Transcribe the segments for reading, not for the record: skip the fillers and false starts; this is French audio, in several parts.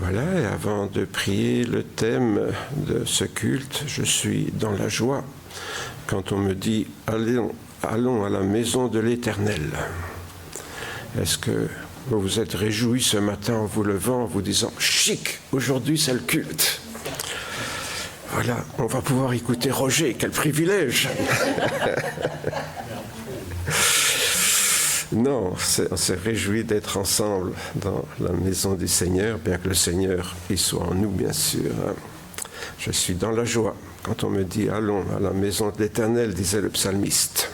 Voilà, et avant de prier le thème de ce culte, je suis dans la joie quand on me dit « Allons à la maison de l'Éternel ». Est-ce que vous vous êtes réjouis ce matin en vous levant, en vous disant « Chic, aujourd'hui c'est le culte ». Voilà, on va pouvoir écouter Roger, quel privilège. Non, on s'est réjouis d'être ensemble dans la maison du Seigneur, bien que le Seigneur y soit en nous, bien sûr. Je suis dans la joie quand on me dit « Allons à la maison de l'Éternel », disait le psalmiste.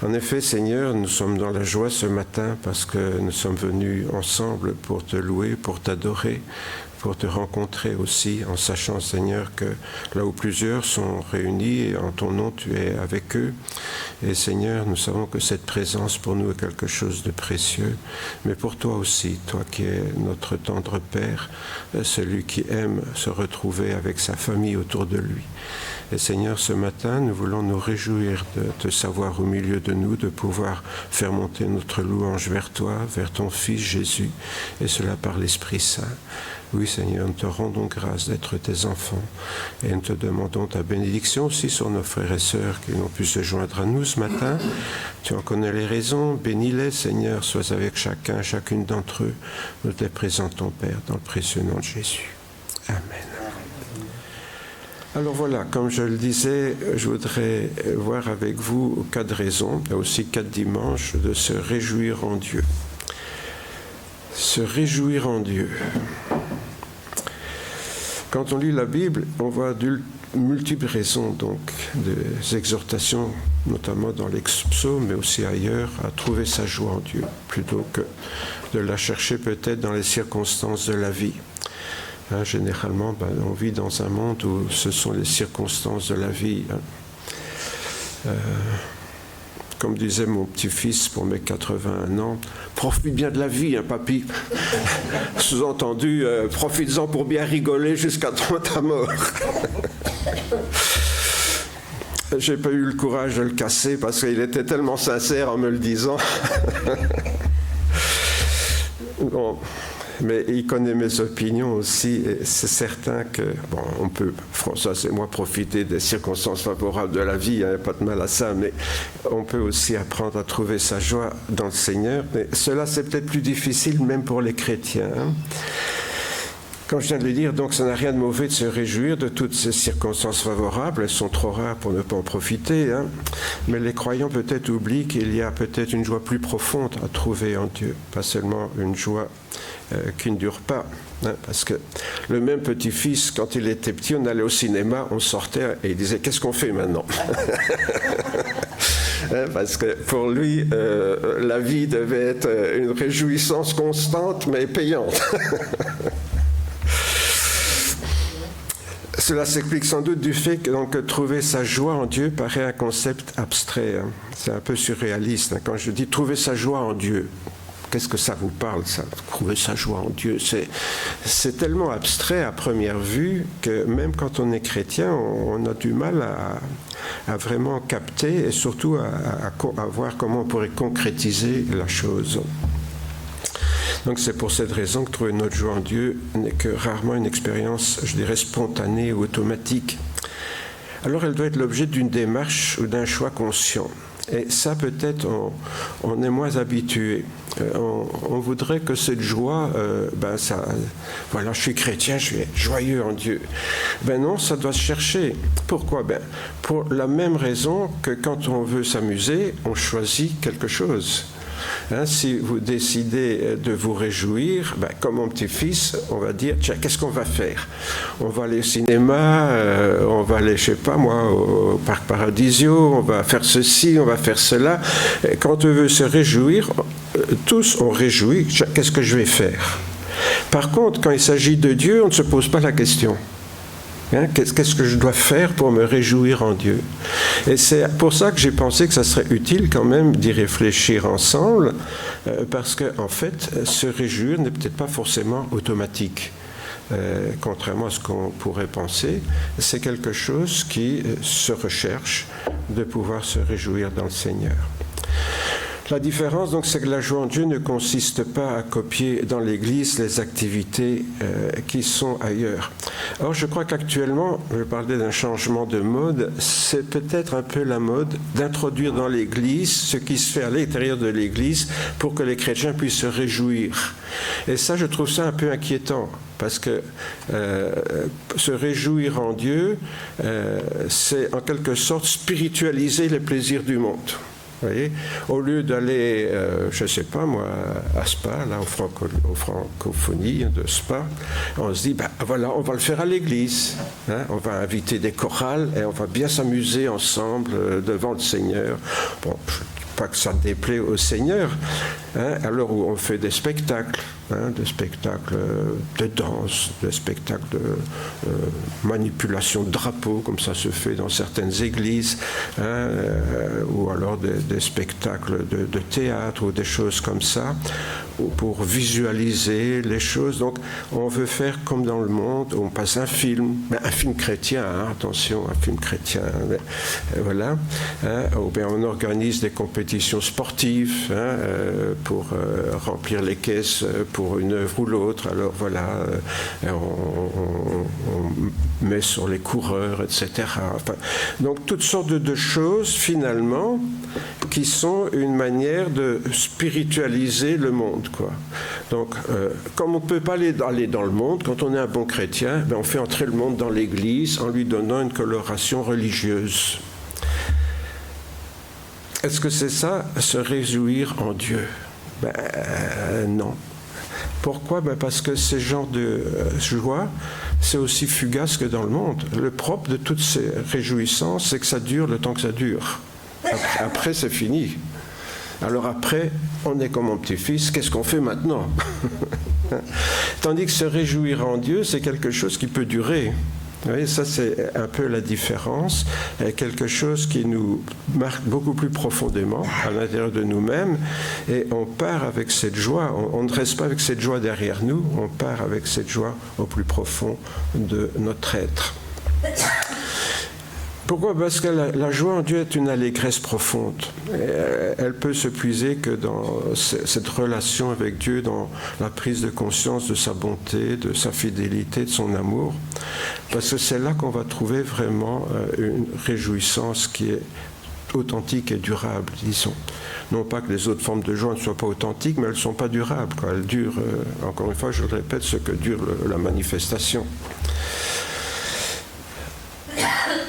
En effet, Seigneur, nous sommes dans la joie ce matin parce que nous sommes venus ensemble pour te louer, pour t'adorer, pour te rencontrer aussi, en sachant, Seigneur, que là où plusieurs sont réunis, en ton nom, tu es avec eux. Et Seigneur, nous savons que cette présence pour nous est quelque chose de précieux, mais pour toi aussi, toi qui es notre tendre Père, celui qui aime se retrouver avec sa famille autour de lui. Et Seigneur, ce matin, nous voulons nous réjouir de te savoir au milieu de nous, de pouvoir faire monter notre louange vers toi, vers ton Fils Jésus, et cela par l'Esprit Saint. Oui, Seigneur, nous te rendons grâce d'être tes enfants et nous te demandons ta bénédiction aussi sur nos frères et sœurs qui n'ont pu se joindre à nous ce matin. Tu en connais les raisons, bénis-les, Seigneur, sois avec chacun, chacune d'entre eux. Nous te les présentons, Père, dans le précieux nom de Jésus. Amen. Alors voilà, comme je le disais, je voudrais voir avec vous 4 raisons, et aussi 4 dimanches, de se réjouir en Dieu. Se réjouir en Dieu. Quand on lit la Bible, on voit de multiples raisons donc des exhortations, notamment dans les psaumes, mais aussi ailleurs, à trouver sa joie en Dieu, plutôt que de la chercher peut-être dans les circonstances de la vie. Généralement, on vit dans un monde où ce sont les circonstances de la vie. Comme disait mon petit-fils pour mes 81 ans, profite bien de la vie, papy. Sous-entendu, profites-en pour bien rigoler jusqu'à ta mort. J'ai pas eu le courage de le casser parce qu'il était tellement sincère en me le disant. Bon. Mais il connaît mes opinions aussi, et c'est certain que, on peut, François et moi, profiter des circonstances favorables de la vie, il n'y a pas de mal à ça, mais on peut aussi apprendre à trouver sa joie dans le Seigneur. Mais cela, c'est peut-être plus difficile même pour les chrétiens. Comme je viens de le dire, donc ça n'a rien de mauvais de se réjouir de toutes ces circonstances favorables, elles sont trop rares pour ne pas en profiter, mais les croyants peut-être oublient qu'il y a peut-être une joie plus profonde à trouver en Dieu, pas seulement une joie qui ne dure pas, parce que le même petit-fils, quand il était petit, on allait au cinéma, on sortait et il disait « Qu'est-ce qu'on fait maintenant ?» Parce que pour lui, la vie devait être une réjouissance constante, mais payante. Cela s'explique sans doute du fait que donc, trouver sa joie en Dieu paraît un concept abstrait. C'est un peu surréaliste. Quand je dis trouver sa joie en Dieu, qu'est-ce que ça vous parle, ça? Trouver sa joie en Dieu, c'est tellement abstrait à première vue que même quand on est chrétien, on a du mal à vraiment capter et surtout à voir comment on pourrait concrétiser la chose. Donc c'est pour cette raison que trouver notre joie en Dieu n'est que rarement une expérience, je dirais, spontanée ou automatique. Alors elle doit être l'objet d'une démarche ou d'un choix conscient. Et ça, peut-être, on est moins habitué. On voudrait que cette joie, voilà, je suis chrétien, je suis joyeux en Dieu. Non, ça doit se chercher. Pourquoi ? Pour la même raison que quand on veut s'amuser, on choisit quelque chose. Si vous décidez de vous réjouir, comme mon petit-fils, on va dire, tiens, qu'est-ce qu'on va faire ? On va aller au cinéma, on va aller, je sais pas moi, au Parc Paradisio, on va faire ceci, on va faire cela. Et quand on veut se réjouir, tous on réjouit, qu'est-ce que je vais faire ? Par contre, quand il s'agit de Dieu, on ne se pose pas la question. Qu'est-ce que je dois faire pour me réjouir en Dieu ? Et c'est pour ça que j'ai pensé que ça serait utile quand même d'y réfléchir ensemble, parce qu'en fait, se réjouir n'est peut-être pas forcément automatique. Contrairement à ce qu'on pourrait penser, c'est quelque chose qui se recherche de pouvoir se réjouir dans le Seigneur. La différence, donc, c'est que la joie en Dieu ne consiste pas à copier dans l'Église les activités qui sont ailleurs. Or, je crois qu'actuellement, je parlais d'un changement de mode, c'est peut-être un peu la mode d'introduire dans l'Église ce qui se fait à l'intérieur de l'Église pour que les chrétiens puissent se réjouir. Et ça, je trouve ça un peu inquiétant. Parce que se réjouir en Dieu, c'est en quelque sorte spiritualiser les plaisirs du monde. Vous voyez, au lieu d'aller, je ne sais pas moi, à Spa, là, aux francophonies de Spa, on se dit, ben voilà, on va le faire à l'église. Hein, on va inviter des chorales et on va bien s'amuser ensemble devant le Seigneur. Bon, pas que ça déplaît au Seigneur, hein, alors où on fait des spectacles de danse, des spectacles de manipulation de drapeaux, comme ça se fait dans certaines églises, hein, ou alors des spectacles de théâtre ou des choses comme ça, pour visualiser les choses. Donc on veut faire comme dans le monde, on passe un film chrétien, hein, attention, un film chrétien, mais, voilà, hein, ou bien on organise des compétitions sportives, hein, pour remplir les caisses pour une œuvre ou l'autre. Alors voilà, on met sur les coureurs, etc. Enfin, donc toutes sortes de choses finalement qui sont une manière de spiritualiser le monde, quoi. Donc, comme on ne peut pas aller dans le monde, quand on est un bon chrétien, ben on fait entrer le monde dans l'Église en lui donnant une coloration religieuse. Est-ce que c'est ça, se réjouir en Dieu? Non. Pourquoi? Parce que ce genre de joie, c'est aussi fugace que dans le monde. Le propre de toutes ces réjouissances, c'est que ça dure le temps que ça dure. Après, c'est fini. Alors après, on est comme mon petit-fils, qu'est-ce qu'on fait maintenant? Tandis que se réjouir en Dieu, c'est quelque chose qui peut durer. Vous voyez, ça c'est un peu la différence, quelque chose qui nous marque beaucoup plus profondément à l'intérieur de nous-mêmes, et on part avec cette joie, on ne reste pas avec cette joie derrière nous, on part avec cette joie au plus profond de notre être. Pourquoi? Parce que la joie en Dieu est une allégresse profonde. Elle peut se puiser que dans cette relation avec Dieu, dans la prise de conscience de sa bonté, de sa fidélité, de son amour. Parce que c'est là qu'on va trouver vraiment une réjouissance qui est authentique et durable, disons. Non pas que les autres formes de joie ne soient pas authentiques, mais elles ne sont pas durables, quoi. Elles durent, encore une fois, je le répète, ce que dure la manifestation.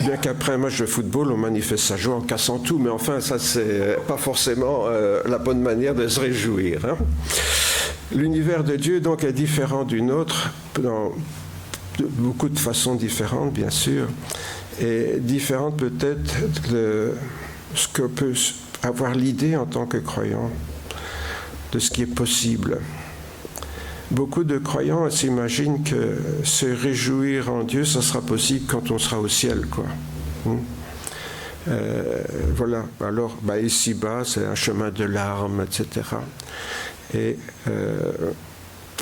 Bien qu'après un match de football, on manifeste sa joie en cassant tout, mais enfin, ça, c'est pas forcément la bonne manière de se réjouir. Hein. L'univers de Dieu, donc, est différent du nôtre, dans beaucoup de façons différentes, bien sûr, et différente peut-être de ce que peut avoir l'idée en tant que croyant, de ce qui est possible. Beaucoup de croyants s'imaginent que se réjouir en Dieu, ça sera possible quand on sera au ciel, quoi. Voilà. Alors, ici-bas, c'est un chemin de larmes, etc. Et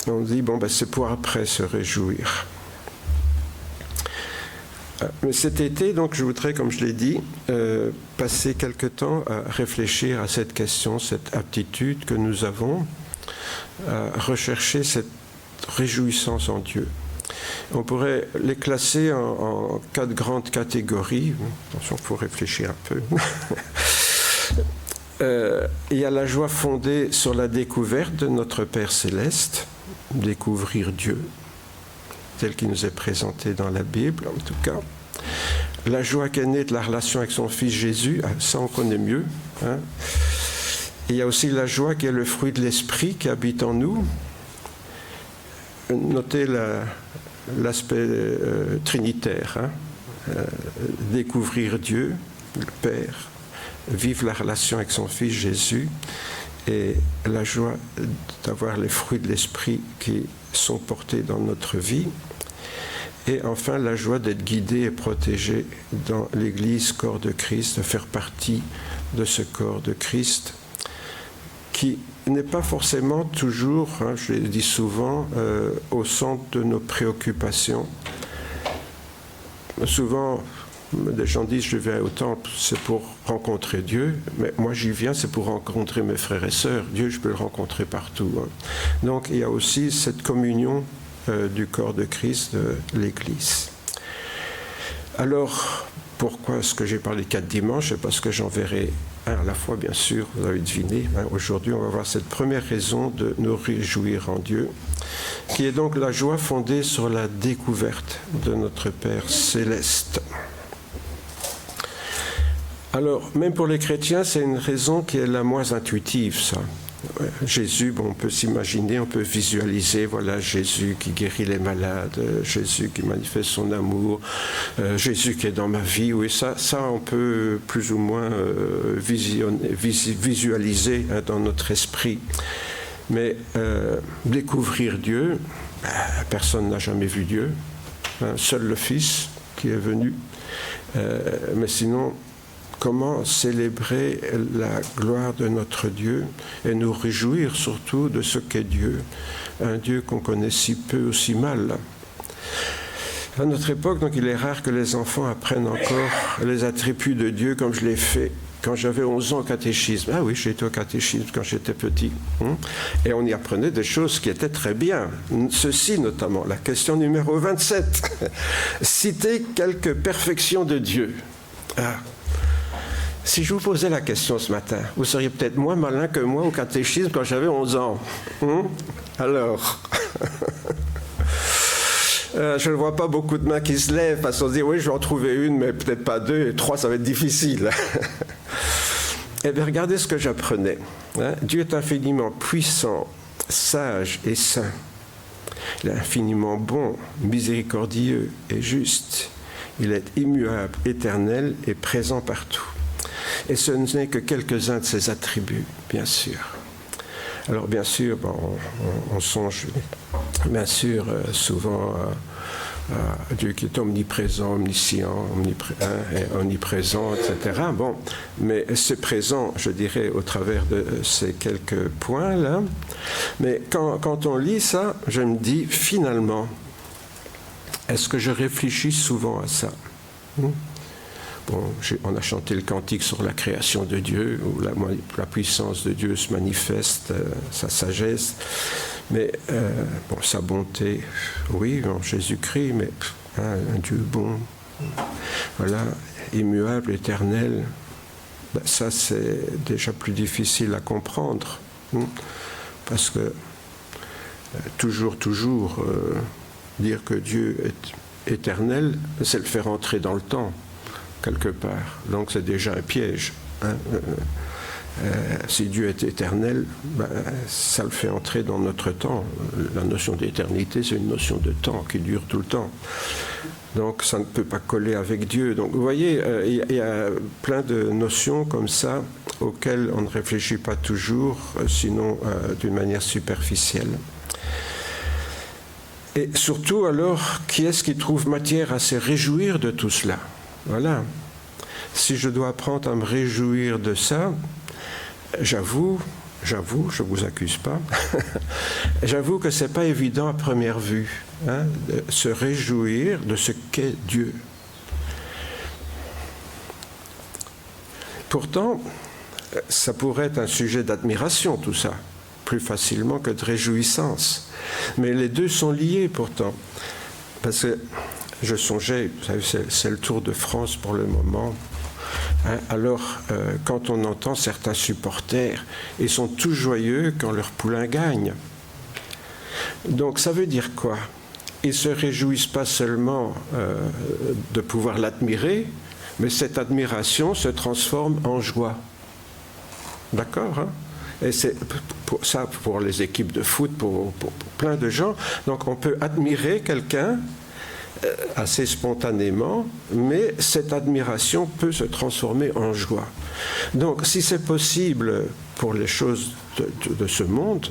on dit, c'est pour après se réjouir. Mais cet été, donc, je voudrais, comme je l'ai dit, passer quelque temps à réfléchir à cette question, cette aptitude que nous avons à rechercher cette réjouissance en Dieu. On pourrait les classer en 4 grandes catégories. Attention, il faut réfléchir un peu. Il y a la joie fondée sur la découverte de notre Père Céleste, découvrir Dieu, tel qu'il nous est présenté dans la Bible, en tout cas. La joie qui est née de la relation avec son Fils Jésus, ça on connaît mieux, hein. Il y a aussi la joie qui est le fruit de l'esprit qui habite en nous. Notez l'aspect trinitaire. Hein. Découvrir Dieu, le Père, vivre la relation avec son Fils Jésus, et la joie d'avoir les fruits de l'esprit qui sont portés dans notre vie. Et enfin, la joie d'être guidé et protégé dans l'Église, corps de Christ, de faire partie de ce corps de Christ, qui n'est pas forcément toujours, hein, je le dis souvent, au centre de nos préoccupations. Souvent, Des gens disent je vais au temple, c'est pour rencontrer Dieu, mais moi j'y viens, c'est pour rencontrer mes frères et sœurs. Dieu, je peux le rencontrer partout. Donc il y a aussi cette communion du corps de Christ, de l'Église. Alors, pourquoi est-ce que j'ai parlé 4 dimanches? C'est parce que j'en verrai un à la fois, bien sûr, vous avez deviné. Aujourd'hui, on va voir cette première raison de nous réjouir en Dieu, qui est donc la joie fondée sur la découverte de notre Père céleste. Alors, même pour les chrétiens, c'est une raison qui est la moins intuitive, ça. Jésus, bon, on peut s'imaginer, on peut visualiser, voilà, Jésus qui guérit les malades, Jésus qui manifeste son amour, Jésus qui est dans ma vie, oui, ça on peut plus ou moins visualiser dans notre esprit. Mais découvrir Dieu, personne n'a jamais vu Dieu, seul le Fils qui est venu, mais sinon, comment célébrer la gloire de notre Dieu et nous réjouir surtout de ce qu'est Dieu, un Dieu qu'on connaît si peu ou si mal. À notre époque, donc, il est rare que les enfants apprennent encore les attributs de Dieu comme je l'ai fait quand j'avais 11 ans au catéchisme. Ah oui, j'ai été au catéchisme quand j'étais petit. Et on y apprenait des choses qui étaient très bien. Ceci notamment, la question numéro 27. Citer quelques perfections de Dieu. Si je vous posais la question ce matin, vous seriez peut-être moins malin que moi au catéchisme quand j'avais 11 ans. Alors, je ne vois pas beaucoup de mains qui se lèvent parce qu'on se dit, oui, je vais en trouver une, mais peut-être pas 2, et 3, ça va être difficile. Eh bien, regardez ce que j'apprenais. Dieu est infiniment puissant, sage et saint. Il est infiniment bon, miséricordieux et juste. Il est immuable, éternel et présent partout. Et ce n'est que quelques-uns de ses attributs, bien sûr. Alors, bien sûr, on songe, bien sûr, souvent à Dieu qui est omniprésent, omniscient, omniprésent, etc. Bon, mais c'est présent, je dirais, au travers de ces quelques points-là. Mais quand on lit ça, je me dis, finalement, est-ce que je réfléchis souvent à ça? Bon, on a chanté le cantique sur la création de Dieu, où la puissance de Dieu se manifeste, sa sagesse, mais bon, sa bonté, oui, en Jésus-Christ, mais un Dieu bon, voilà, immuable, éternel, ça c'est déjà plus difficile à comprendre, parce que toujours, dire que Dieu est éternel, c'est le faire entrer dans le temps, quelque part. Donc c'est déjà un piège. Si Dieu est éternel, ça le fait entrer dans notre temps. La notion d'éternité, c'est une notion de temps qui dure tout le temps. Donc ça ne peut pas coller avec Dieu. Donc vous voyez, il y a plein de notions comme ça auxquelles on ne réfléchit pas toujours, sinon d'une manière superficielle. Et surtout alors, qui est-ce qui trouve matière à se réjouir de tout cela? Voilà. Si je dois apprendre à me réjouir de ça, j'avoue, je ne vous accuse pas, j'avoue que ce n'est pas évident à première vue, de se réjouir de ce qu'est Dieu. Pourtant, ça pourrait être un sujet d'admiration, tout ça, plus facilement que de réjouissance. Mais les deux sont liés pourtant, parce que je songeais, vous savez, c'est le Tour de France pour le moment. Alors, quand on entend certains supporters, ils sont tous joyeux quand leur poulain gagne. Donc, ça veut dire quoi? Ils ne se réjouissent pas seulement de pouvoir l'admirer, mais cette admiration se transforme en joie. D'accord, Et c'est pour ça pour les équipes de foot, pour plein de gens. Donc, on peut admirer quelqu'un assez spontanément, mais cette admiration peut se transformer en joie. Donc, si c'est possible pour les choses de ce monde,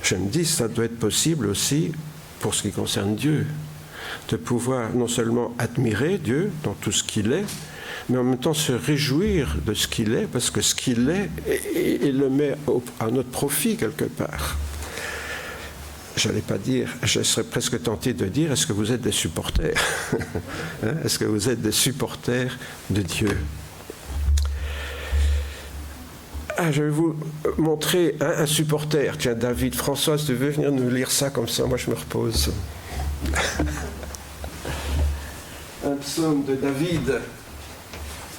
je me dis, ça doit être possible aussi pour ce qui concerne Dieu, de pouvoir non seulement admirer Dieu dans tout ce qu'il est, mais en même temps se réjouir de ce qu'il est, parce que ce qu'il est, il le met à notre profit quelque part. j'allais pas dire, je serais presque tenté de dire, est-ce que vous êtes des supporters? Est-ce que vous êtes des supporters de Dieu? Je vais vous montrer un supporter. Tiens, David, Françoise, tu veux venir nous lire ça comme ça? Moi, je me repose. Un psaume de David,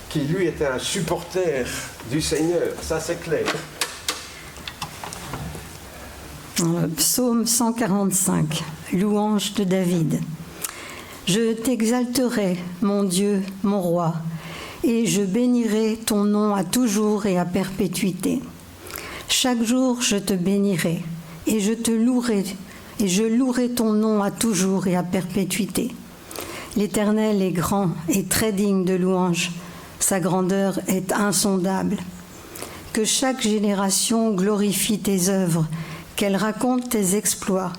qui lui était un supporter du Seigneur. Ça, c'est clair. Psaume 145, louange de David. Je t'exalterai, mon Dieu, mon roi, et je bénirai ton nom à toujours et à perpétuité. Chaque jour je te bénirai, et je te louerai, et je louerai ton nom à toujours et à perpétuité. L'Éternel est grand et très digne de louange, sa grandeur est insondable. Que chaque génération glorifie tes œuvres, qu'elle raconte tes exploits,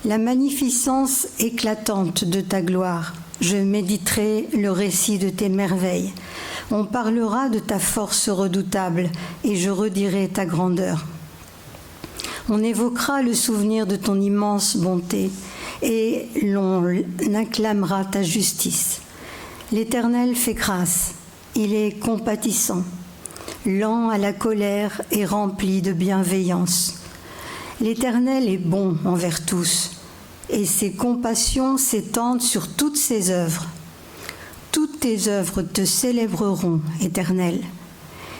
la magnificence éclatante de ta gloire. Je méditerai le récit de tes merveilles. On parlera de ta force redoutable et je redirai ta grandeur. On évoquera le souvenir de ton immense bonté et l'on acclamera ta justice. L'Éternel fait grâce, il est compatissant, lent à la colère et rempli de bienveillance. L'Éternel est bon envers tous, et ses compassions s'étendent sur toutes ses œuvres. Toutes tes œuvres te célébreront, Éternel,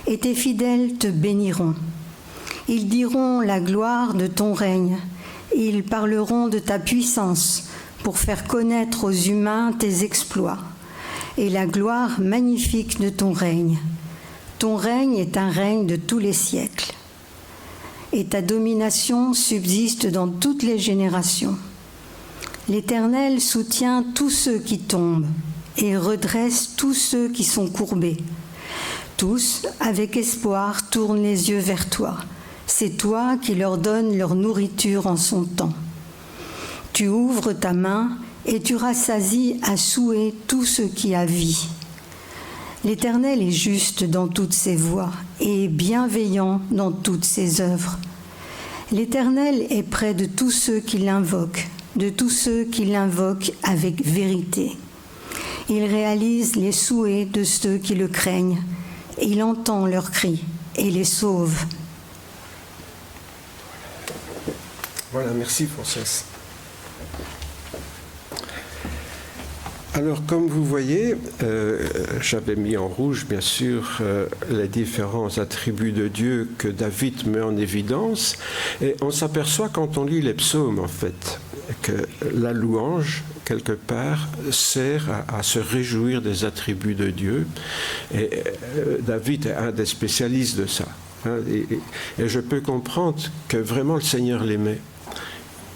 et tes fidèles te béniront. Ils diront la gloire de ton règne, ils parleront de ta puissance pour faire connaître aux humains tes exploits, et la gloire magnifique de ton règne. Ton règne est un règne de tous les siècles, et ta domination subsiste dans toutes les générations. L'Éternel soutient tous ceux qui tombent et redresse tous ceux qui sont courbés. Tous, avec espoir, tournent les yeux vers toi. C'est toi qui leur donnes leur nourriture en son temps. Tu ouvres ta main et tu rassasies à souhait tout ce qui a vie. L'Éternel est juste dans toutes ses voies et bienveillant dans toutes ses œuvres. L'Éternel est près de tous ceux qui l'invoquent, de tous ceux qui l'invoquent avec vérité. Il réalise les souhaits de ceux qui le craignent. Il entend leurs cris et les sauve. Voilà, merci Françoise. Alors, comme vous voyez, j'avais mis en rouge, bien sûr, les différents attributs de Dieu que David met en évidence. Et on s'aperçoit quand on lit les psaumes, en fait, que la louange, quelque part, sert à se réjouir des attributs de Dieu. Et David est un des spécialistes de ça. Hein, et je peux comprendre que vraiment le Seigneur l'aimait.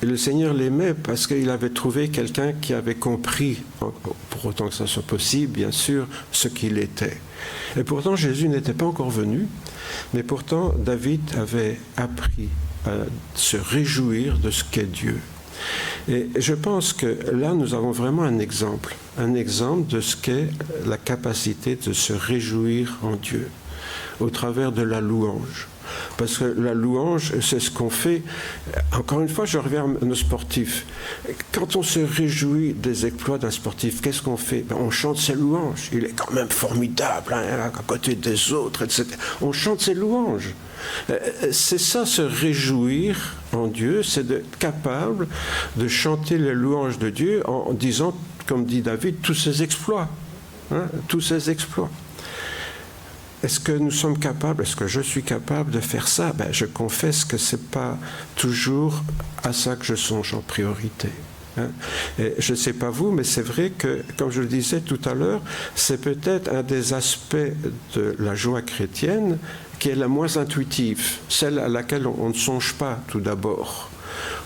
Et le Seigneur l'aimait parce qu'il avait trouvé quelqu'un qui avait compris, pour autant que ça soit possible, bien sûr, ce qu'il était. Et pourtant, Jésus n'était pas encore venu, mais pourtant, David avait appris à se réjouir de ce qu'est Dieu. Et je pense que là, nous avons vraiment un exemple de ce qu'est la capacité de se réjouir en Dieu, au travers de la louange. Parce que la louange, c'est ce qu'on fait. Encore une fois, je reviens à nos sportifs. Quand on se réjouit des exploits d'un sportif, qu'est-ce qu'on fait? On chante ses louanges. Il est quand même formidable, hein, à côté des autres, etc. On chante ses louanges. C'est ça, se réjouir en Dieu, c'est d'être capable de chanter les louanges de Dieu en disant, comme dit David, tous ses exploits. Hein, tous ses exploits. Est-ce que nous sommes capables, est-ce que je suis capable de faire ça? Je confesse que ce n'est pas toujours à ça que je songe en priorité. Hein? Et je ne sais pas vous, mais c'est vrai que, comme je le disais tout à l'heure, c'est peut-être un des aspects de la joie chrétienne qui est la moins intuitive, celle à laquelle on ne songe pas tout d'abord.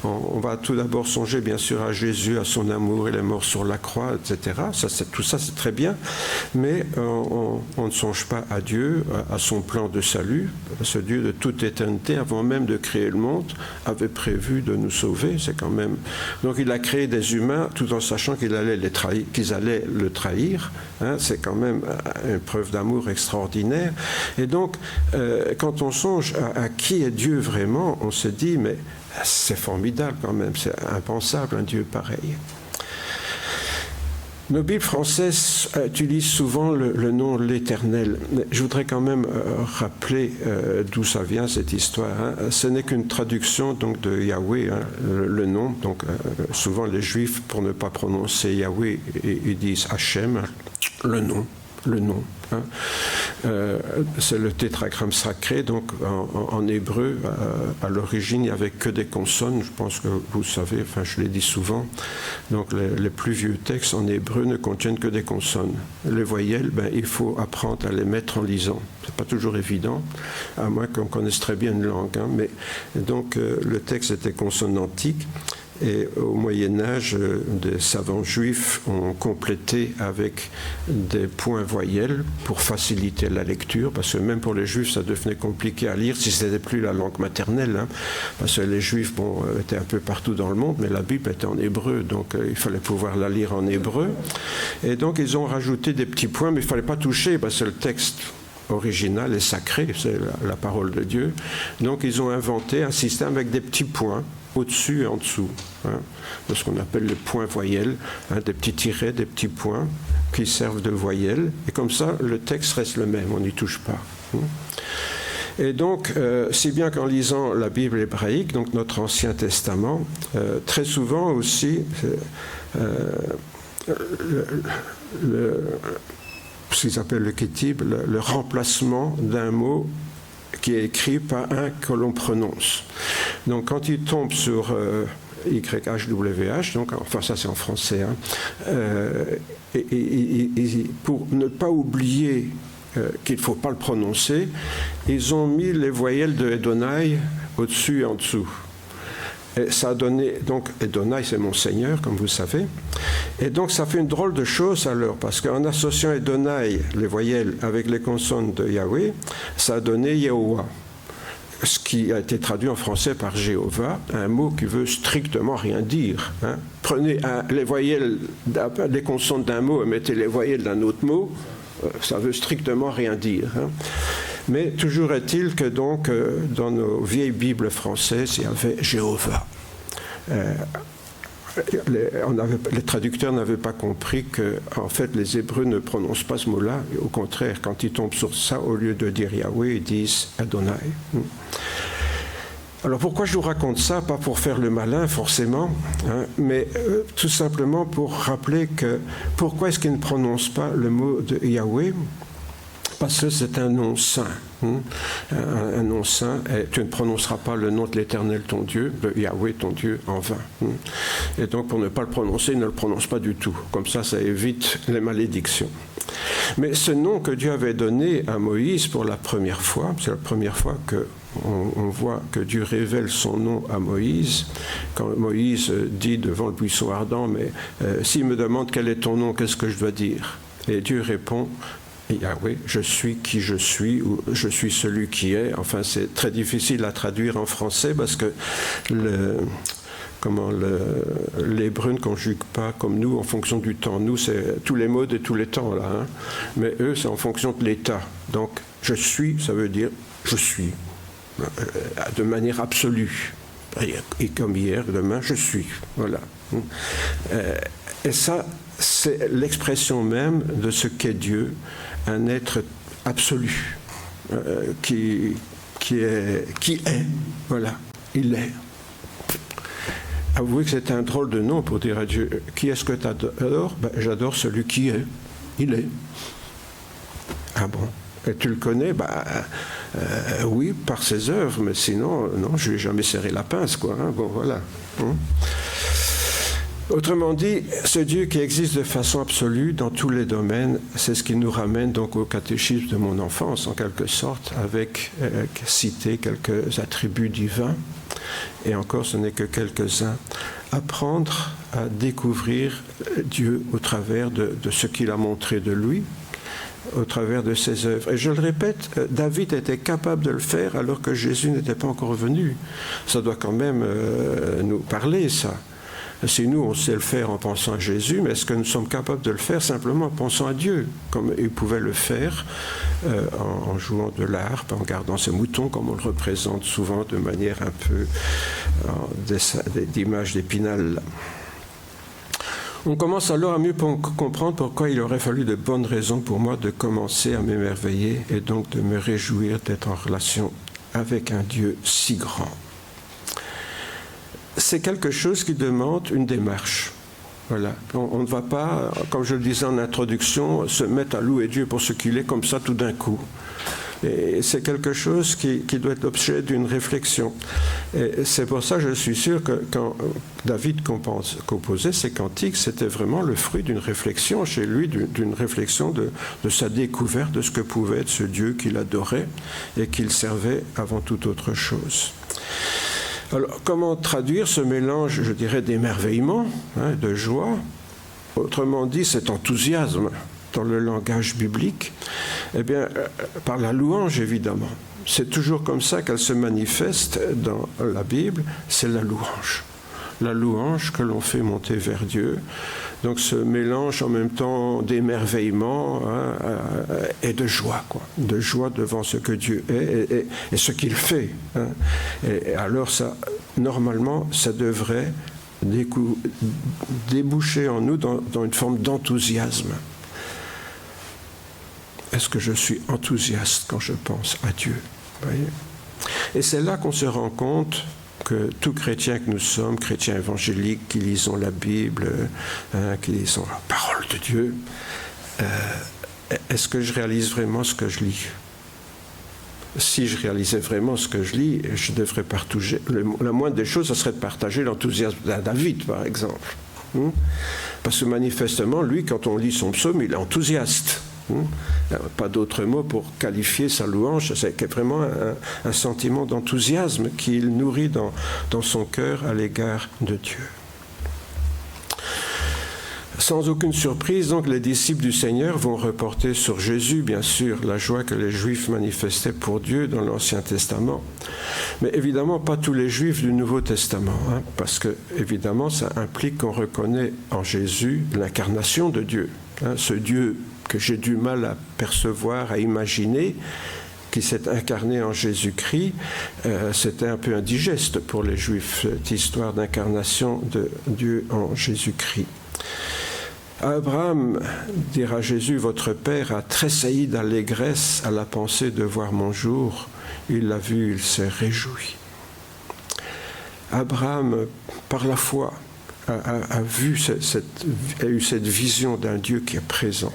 On va tout d'abord songer bien sûr à Jésus, à son amour, il est mort sur la croix, etc. Tout ça c'est très bien, mais on ne songe pas à Dieu, à son plan de salut. Ce Dieu de toute éternité, avant même de créer le monde, avait prévu de nous sauver. C'est quand même. Donc il a créé des humains tout en sachant qu'ils allaient le trahir. Hein, c'est quand même une preuve d'amour extraordinaire. Et donc quand on songe à qui est Dieu vraiment, on se dit mais c'est formidable. formidable quand même, c'est impensable un Dieu pareil. Nos Bibles françaises utilisent souvent le nom de l'Éternel. Je voudrais quand même rappeler d'où ça vient cette histoire. Hein. Ce n'est qu'une traduction donc, de Yahweh, hein, le nom. Donc, souvent les Juifs, pour ne pas prononcer Yahweh, ils disent Hachem, le nom. Hein. C'est le tétragramme sacré, donc en hébreu, à l'origine, il n'y avait que des consonnes, je pense que vous savez, enfin je l'ai dit souvent, donc les plus vieux textes en hébreu ne contiennent que des consonnes. Les voyelles, il faut apprendre à les mettre en lisant. C'est pas toujours évident, à moins qu'on connaisse très bien une langue, hein, mais donc le texte était consonantique. Et au Moyen-Âge, des savants juifs ont complété avec des points voyelles pour faciliter la lecture, parce que même pour les juifs, ça devenait compliqué à lire si ce n'était plus la langue maternelle, hein, parce que les juifs étaient un peu partout dans le monde, mais la Bible était en hébreu, donc il fallait pouvoir la lire en hébreu. Et donc ils ont rajouté des petits points, mais il ne fallait pas toucher, parce que le texte original est sacré, c'est la parole de Dieu. Donc ils ont inventé un système avec des petits points au-dessus et en dessous, hein, de ce qu'on appelle les points voyelles, hein, des petits tirets, des petits points qui servent de voyelles, et comme ça le texte reste le même, on n'y touche pas. Hein. Et donc, si bien qu'en lisant la Bible hébraïque, donc notre Ancien Testament, très souvent aussi, ce qu'ils appellent le kétib, le remplacement d'un mot qui est écrit par un que l'on prononce. Donc quand il tombe sur YHWH, donc, enfin ça c'est en français, hein, pour ne pas oublier qu'il ne faut pas le prononcer, ils ont mis les voyelles de Edonai au-dessus et en dessous. Et ça a donné, donc Edonai c'est mon Seigneur, comme vous savez, et donc ça fait une drôle de chose alors, parce qu'en associant Edonai, les voyelles, avec les consonnes de Yahweh, ça a donné Yehovah, ce qui a été traduit en français par Jéhovah, un mot qui veut strictement rien dire. Hein. Prenez les voyelles, les consonnes d'un mot et mettez les voyelles d'un autre mot, ça veut strictement rien dire. Hein. Mais toujours est-il que donc dans nos vieilles Bibles françaises, il y avait Jéhovah. Les traducteurs n'avaient pas compris que, en fait, les Hébreux ne prononcent pas ce mot-là. Au contraire, quand ils tombent sur ça, au lieu de dire Yahweh, ils disent Adonai. Alors pourquoi je vous raconte ça? Pas pour faire le malin forcément, hein, mais tout simplement pour rappeler que pourquoi est-ce qu'ils ne prononcent pas le mot de Yahweh? Parce que c'est un nom saint. Un nom saint, et tu ne prononceras pas le nom de l'Éternel ton Dieu, de Yahweh ton Dieu, en vain. Et donc pour ne pas le prononcer, il ne le prononce pas du tout. Comme ça évite les malédictions. Mais ce nom que Dieu avait donné à Moïse pour la première fois, c'est la première fois qu'on voit que Dieu révèle son nom à Moïse, quand Moïse dit devant le buisson ardent, mais s'il me demande quel est ton nom, qu'est-ce que je dois dire? Et Dieu répond, Yahweh, je suis qui je suis, ou je suis celui qui est. Enfin, c'est très difficile à traduire en français parce que l'hébreu ne conjugue pas comme nous en fonction du temps. Nous, c'est tous les mots de tous les temps, là. Hein. Mais eux, c'est en fonction de l'état. Donc, je suis, ça veut dire je suis, de manière absolue. Et comme hier, demain, je suis. Voilà. Et ça, c'est l'expression même de ce qu'est Dieu, un être absolu, qui est, voilà, il est. Avouez que c'est un drôle de nom pour dire à Dieu, qui est-ce que tu adores? J'adore celui qui est, il est. Ah bon? Et tu le connais? Oui, par ses œuvres, mais sinon, non, je ne lui ai jamais serré la pince, quoi. Hein? Bon, voilà. Autrement dit, ce Dieu qui existe de façon absolue dans tous les domaines, c'est ce qui nous ramène donc au catéchisme de mon enfance, en quelque sorte, avec citer quelques attributs divins, et encore ce n'est que quelques-uns. Apprendre à découvrir Dieu au travers de ce qu'il a montré de lui, au travers de ses œuvres. Et je le répète, David était capable de le faire alors que Jésus n'était pas encore venu. Ça doit quand même nous parler, ça. Si nous, on sait le faire en pensant à Jésus, mais est-ce que nous sommes capables de le faire simplement en pensant à Dieu, comme il pouvait le faire en jouant de l'harpe, en gardant ses moutons, comme on le représente souvent de manière un peu d'image d'Épinal. On commence alors à mieux comprendre pourquoi il aurait fallu de bonnes raisons pour moi de commencer à m'émerveiller et donc de me réjouir d'être en relation avec un Dieu si grand. C'est quelque chose qui demande une démarche. Voilà. On ne va pas, comme je le disais en introduction, se mettre à louer Dieu pour ce qu'il est comme ça tout d'un coup. Et c'est quelque chose qui doit être l'objet d'une réflexion. Et c'est pour ça que je suis sûr que quand David composait ces cantiques, c'était vraiment le fruit d'une réflexion chez lui, d'une réflexion de sa découverte de ce que pouvait être ce Dieu qu'il adorait et qu'il servait avant toute autre chose. Alors, comment traduire ce mélange, je dirais, d'émerveillement, de joie, autrement dit, cet enthousiasme dans le langage biblique? Eh bien, par la louange, évidemment. C'est toujours comme ça qu'elle se manifeste dans la Bible, c'est la louange. La louange que l'on fait monter vers Dieu. Donc ce mélange en même temps d'émerveillement et de joie, quoi. De joie devant ce que Dieu est et ce qu'il fait. Et alors, ça, normalement, ça devrait déboucher en nous dans une forme d'enthousiasme. Est-ce que je suis enthousiaste quand je pense à Dieu? Voyez? Et c'est là qu'on se rend compte que tout chrétien que nous sommes, chrétiens évangéliques qui lisons la Bible, qui lisons la parole de Dieu, est-ce que je réalise vraiment ce que je lis? Si je réalisais vraiment ce que je lis, je devrais partager. La moindre des choses, ce serait de partager l'enthousiasme d'un David, par exemple. Parce que manifestement, lui, quand on lit son psaume, il est enthousiaste. Pas d'autre mot pour qualifier sa louange, c'est vraiment un sentiment d'enthousiasme qu'il nourrit dans son cœur à l'égard de Dieu. Sans aucune surprise, donc, les disciples du Seigneur vont reporter sur Jésus, bien sûr, la joie que les Juifs manifestaient pour Dieu dans l'Ancien Testament. Mais évidemment, pas tous les Juifs du Nouveau Testament, parce que, évidemment, ça implique qu'on reconnaît en Jésus l'incarnation de Dieu, ce Dieu que j'ai du mal à percevoir, à imaginer, qui s'est incarné en Jésus-Christ, c'était un peu indigeste pour les Juifs, cette histoire d'incarnation de Dieu en Jésus-Christ. Abraham, dira Jésus, votre Père a tressailli d'allégresse à la pensée de voir mon jour. Il l'a vu, il s'est réjoui. Abraham, par la foi, a eu cette vision d'un Dieu qui est présent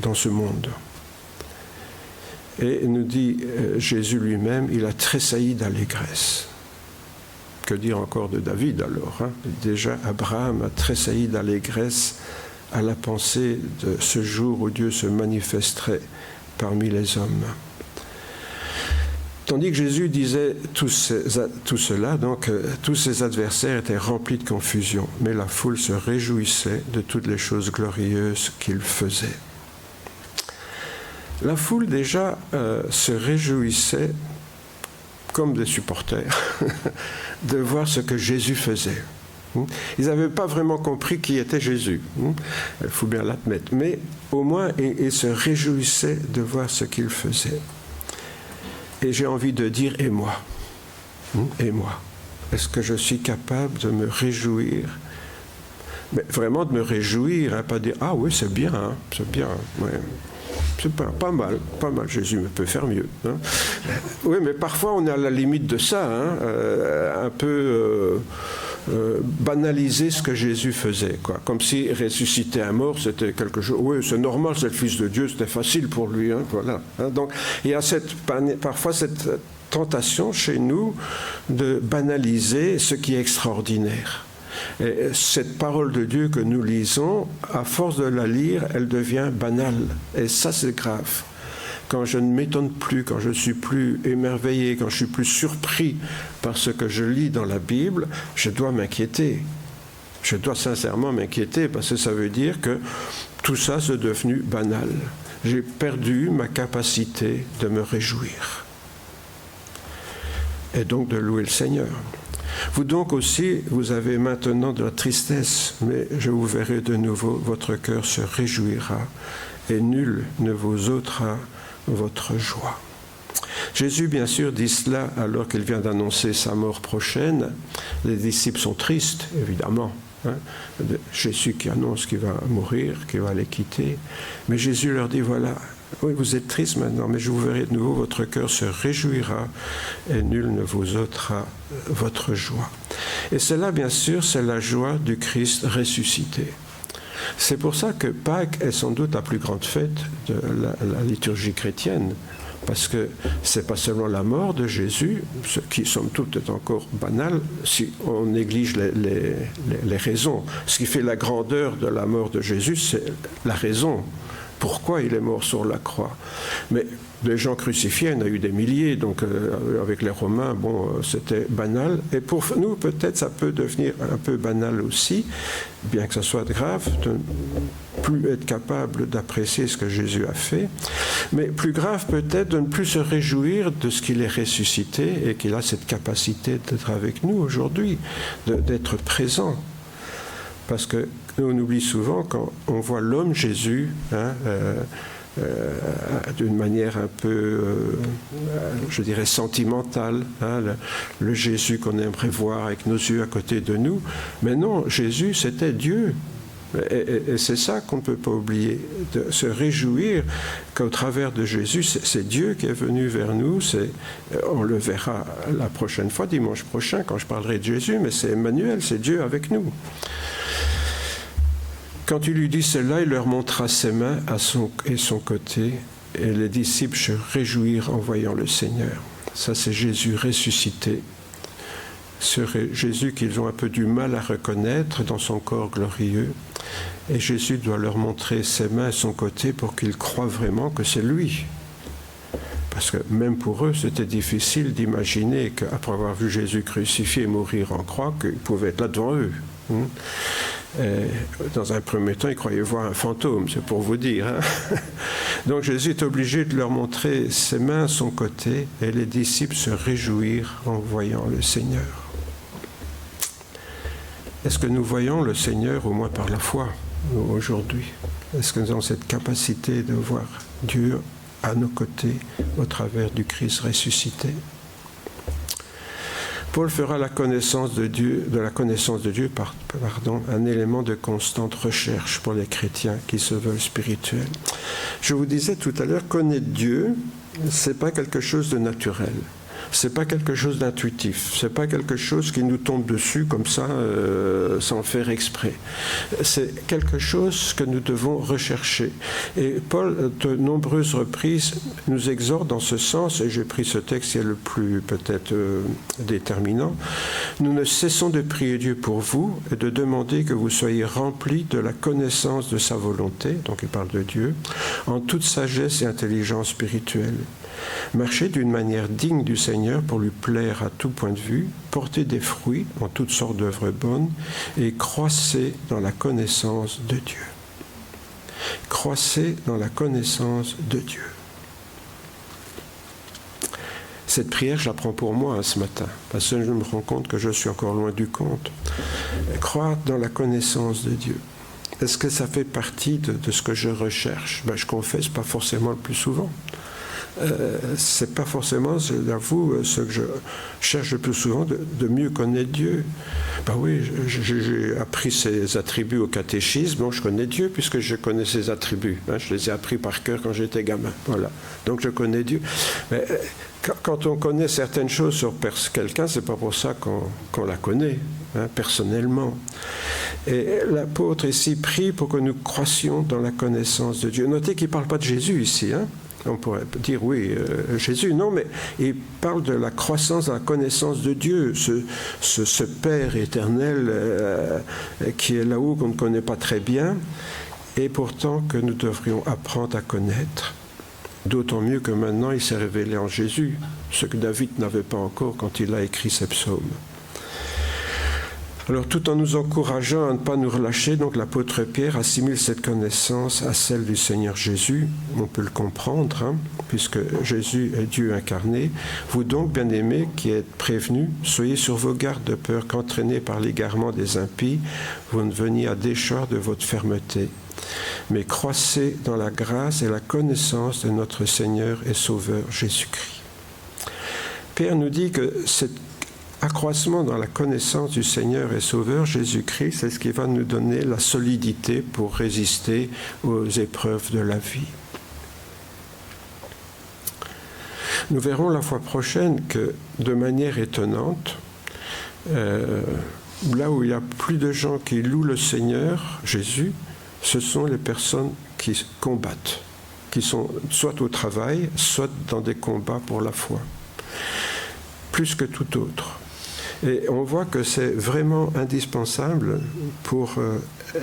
dans ce monde. Et nous dit Jésus lui-même, il a tressailli d'allégresse. Que dire encore de David alors, Déjà, Abraham a tressailli d'allégresse à la pensée de ce jour où Dieu se manifesterait parmi les hommes. Tandis que Jésus disait tout cela, donc tous ses adversaires étaient remplis de confusion, mais la foule se réjouissait de toutes les choses glorieuses qu'il faisait. La foule déjà se réjouissait comme des supporters de voir ce que Jésus faisait. Ils n'avaient pas vraiment compris qui était Jésus, il faut bien l'admettre, mais au moins ils se réjouissaient de voir ce qu'il faisait. Et j'ai envie de dire, et moi? Et moi? Est-ce que je suis capable de me réjouir? Mais vraiment de me réjouir, pas dire, ah oui, c'est bien, ouais. C'est pas mal, Jésus me peut faire mieux. Oui, mais parfois on est à la limite de ça, un peu banaliser ce que Jésus faisait, quoi. Comme si ressusciter un mort, c'était quelque chose. Oui, c'est normal, c'est le Fils de Dieu, c'était facile pour lui, voilà. Donc il y a parfois cette tentation chez nous de banaliser ce qui est extraordinaire. Et cette parole de Dieu que nous lisons, à force de la lire, elle devient banale. Et ça, c'est grave. Quand je ne m'étonne plus, quand je ne suis plus émerveillé, quand je suis plus surpris par ce que je lis dans la Bible, je dois m'inquiéter. Je dois sincèrement m'inquiéter parce que ça veut dire que tout ça, c'est devenu banal. J'ai perdu ma capacité de me réjouir. Et donc de louer le Seigneur. Vous donc aussi, vous avez maintenant de la tristesse, mais je vous verrai de nouveau, votre cœur se réjouira, et nul ne vous ôtera votre joie. » Jésus, bien sûr, dit cela alors qu'il vient d'annoncer sa mort prochaine. Les disciples sont tristes, évidemment. Jésus qui annonce qu'il va mourir, qu'il va les quitter. Mais Jésus leur dit, voilà, oui, vous êtes tristes maintenant, mais je vous verrai de nouveau, votre cœur se réjouira et nul ne vous ôtera votre joie. Et cela, bien sûr, c'est la joie du Christ ressuscité. C'est pour ça que Pâques est sans doute la plus grande fête de la liturgie chrétienne. Parce que ce n'est pas seulement la mort de Jésus, ce qui, somme toute, est encore banal si on néglige les raisons. Ce qui fait la grandeur de la mort de Jésus, c'est la raison. Pourquoi il est mort sur la croix. Mais les gens crucifiés, il y en a eu des milliers, donc avec les Romains, bon, c'était banal. Et pour nous, peut-être, ça peut devenir un peu banal aussi, bien que ça soit grave, de ne plus être capable d'apprécier ce que Jésus a fait. Mais plus grave, peut-être, de ne plus se réjouir de ce qu'il est ressuscité et qu'il a cette capacité d'être avec nous aujourd'hui, d'être présent. Parce que nous, on oublie souvent quand on voit l'homme Jésus, d'une manière un peu, je dirais, sentimentale, le Jésus qu'on aimerait voir avec nos yeux à côté de nous. Mais non, Jésus, c'était Dieu. Et c'est ça qu'on ne peut pas oublier, de se réjouir qu'au travers de Jésus, c'est Dieu qui est venu vers nous. On le verra la prochaine fois, dimanche prochain, quand je parlerai de Jésus, mais c'est Emmanuel, c'est Dieu avec nous. Quand il lui dit cela, il leur montra ses mains et son côté, et les disciples se réjouirent en voyant le Seigneur. Ça, c'est Jésus ressuscité. Ce Jésus qu'ils ont un peu du mal à reconnaître dans son corps glorieux. Et Jésus doit leur montrer ses mains et son côté pour qu'ils croient vraiment que c'est lui. Parce que même pour eux, c'était difficile d'imaginer qu'après avoir vu Jésus crucifié et mourir en croix, qu'il pouvait être là devant eux. Dans un premier temps, ils croyaient voir un fantôme, c'est pour vous dire. Donc Jésus est obligé de leur montrer ses mains à son côté et les disciples se réjouirent en voyant le Seigneur. Est-ce que nous voyons le Seigneur au moins par la foi aujourd'hui? Est-ce que nous avons cette capacité de voir Dieu à nos côtés au travers du Christ ressuscité? Paul fera de la connaissance de Dieu, un élément de constante recherche pour les chrétiens qui se veulent spirituels. Je vous disais tout à l'heure, connaître Dieu, ce n'est pas quelque chose de naturel. C'est pas quelque chose d'intuitif, c'est pas quelque chose qui nous tombe dessus comme ça, sans le faire exprès. C'est quelque chose que nous devons rechercher. Et Paul, de nombreuses reprises, nous exhorte dans ce sens, et j'ai pris ce texte qui est le plus peut-être déterminant. Nous ne cessons de prier Dieu pour vous et de demander que vous soyez remplis de la connaissance de sa volonté, donc il parle de Dieu, en toute sagesse et intelligence spirituelle. Marchez d'une manière digne du Seigneur pour lui plaire à tout point de vue, portez des fruits en toutes sortes d'œuvres bonnes et croissez dans la connaissance de Dieu. Croissez dans la connaissance de Dieu. Cette prière, je la prends pour moi ce matin, parce que je me rends compte que je suis encore loin du compte. Croire dans la connaissance de Dieu. Est-ce que ça fait partie de ce que je recherche? Je confesse pas forcément le plus souvent. C'est pas forcément, j'avoue, ce que je cherche le plus souvent, de mieux connaître Dieu. Oui, j'ai appris ses attributs au catéchisme, donc je connais Dieu puisque je connais ses attributs. Je les ai appris par cœur quand j'étais gamin. Voilà. Donc je connais Dieu. Mais quand on connaît certaines choses sur quelqu'un, c'est pas pour ça qu'on la connaît, personnellement. Et l'apôtre ici prie pour que nous croissions dans la connaissance de Dieu. Notez qu'il ne parle pas de Jésus ici, On pourrait dire, oui, Jésus, non, mais il parle de la croissance, de la connaissance de Dieu, ce Père éternel qui est là-haut, qu'on ne connaît pas très bien, et pourtant que nous devrions apprendre à connaître. D'autant mieux que maintenant, il s'est révélé en Jésus, ce que David n'avait pas encore quand il a écrit ses psaumes. Alors, tout en nous encourageant à ne pas nous relâcher, donc l'apôtre Pierre assimile cette connaissance à celle du Seigneur Jésus. On peut le comprendre, puisque Jésus est Dieu incarné. Vous donc, bien-aimés, qui êtes prévenus, soyez sur vos gardes de peur qu'entraînés par l'égarement des impies, vous ne veniez à déchoir de votre fermeté. Mais croissez dans la grâce et la connaissance de notre Seigneur et Sauveur Jésus-Christ. Pierre nous dit que cet accroissement dans la connaissance du Seigneur et Sauveur Jésus-Christ, c'est ce qui va nous donner la solidité pour résister aux épreuves de la vie. Nous verrons la fois prochaine que, de manière étonnante, là où il y a plus de gens qui louent le Seigneur, Jésus, ce sont les personnes qui combattent, qui sont soit au travail, soit dans des combats pour la foi, plus que tout autre. Et on voit que c'est vraiment indispensable pour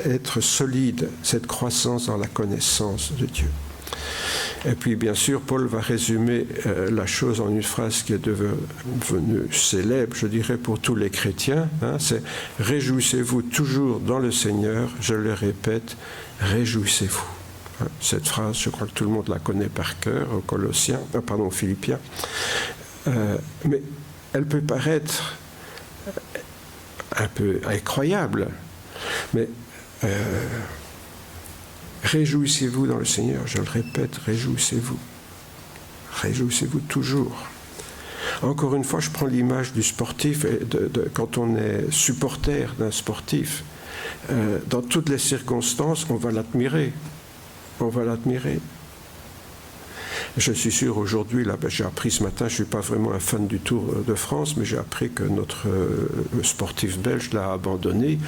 être solide, cette croissance dans la connaissance de Dieu. Et puis, bien sûr, Paul va résumer la chose en une phrase qui est devenue célèbre, je dirais, pour tous les chrétiens. C'est « Réjouissez-vous toujours dans le Seigneur », je le répète, « Réjouissez-vous ». Cette phrase, je crois que tout le monde la connaît par cœur, aux Philippiens. Mais elle peut paraître un peu incroyable, mais réjouissez-vous dans le Seigneur, je le répète, réjouissez-vous. Réjouissez-vous toujours. Encore une fois, je prends l'image du sportif, et quand on est supporter d'un sportif, dans toutes les circonstances, on va l'admirer. On va l'admirer. Je suis sûr aujourd'hui, là, j'ai appris ce matin, je ne suis pas vraiment un fan du Tour de France, mais j'ai appris que notre sportif belge l'a abandonné.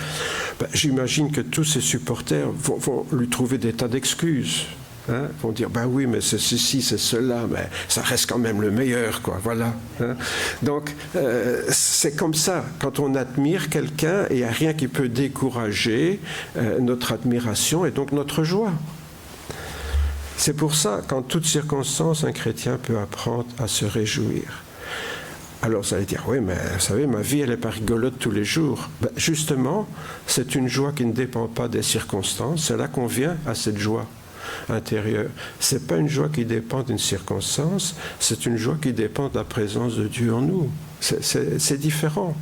J'imagine que tous ces supporters vont lui trouver des tas d'excuses. Vont dire, oui, mais c'est ceci, c'est cela, mais ça reste quand même le meilleur, quoi, voilà. Donc, c'est comme ça, quand on admire quelqu'un, il n'y a rien qui peut décourager notre admiration et donc notre joie. C'est pour ça qu'en toutes circonstances, un chrétien peut apprendre à se réjouir. Alors vous allez dire, oui, mais vous savez, ma vie, elle n'est pas rigolote tous les jours. Justement, c'est une joie qui ne dépend pas des circonstances. C'est là qu'on vient à cette joie intérieure. Ce n'est pas une joie qui dépend d'une circonstance, c'est une joie qui dépend de la présence de Dieu en nous. C'est différent.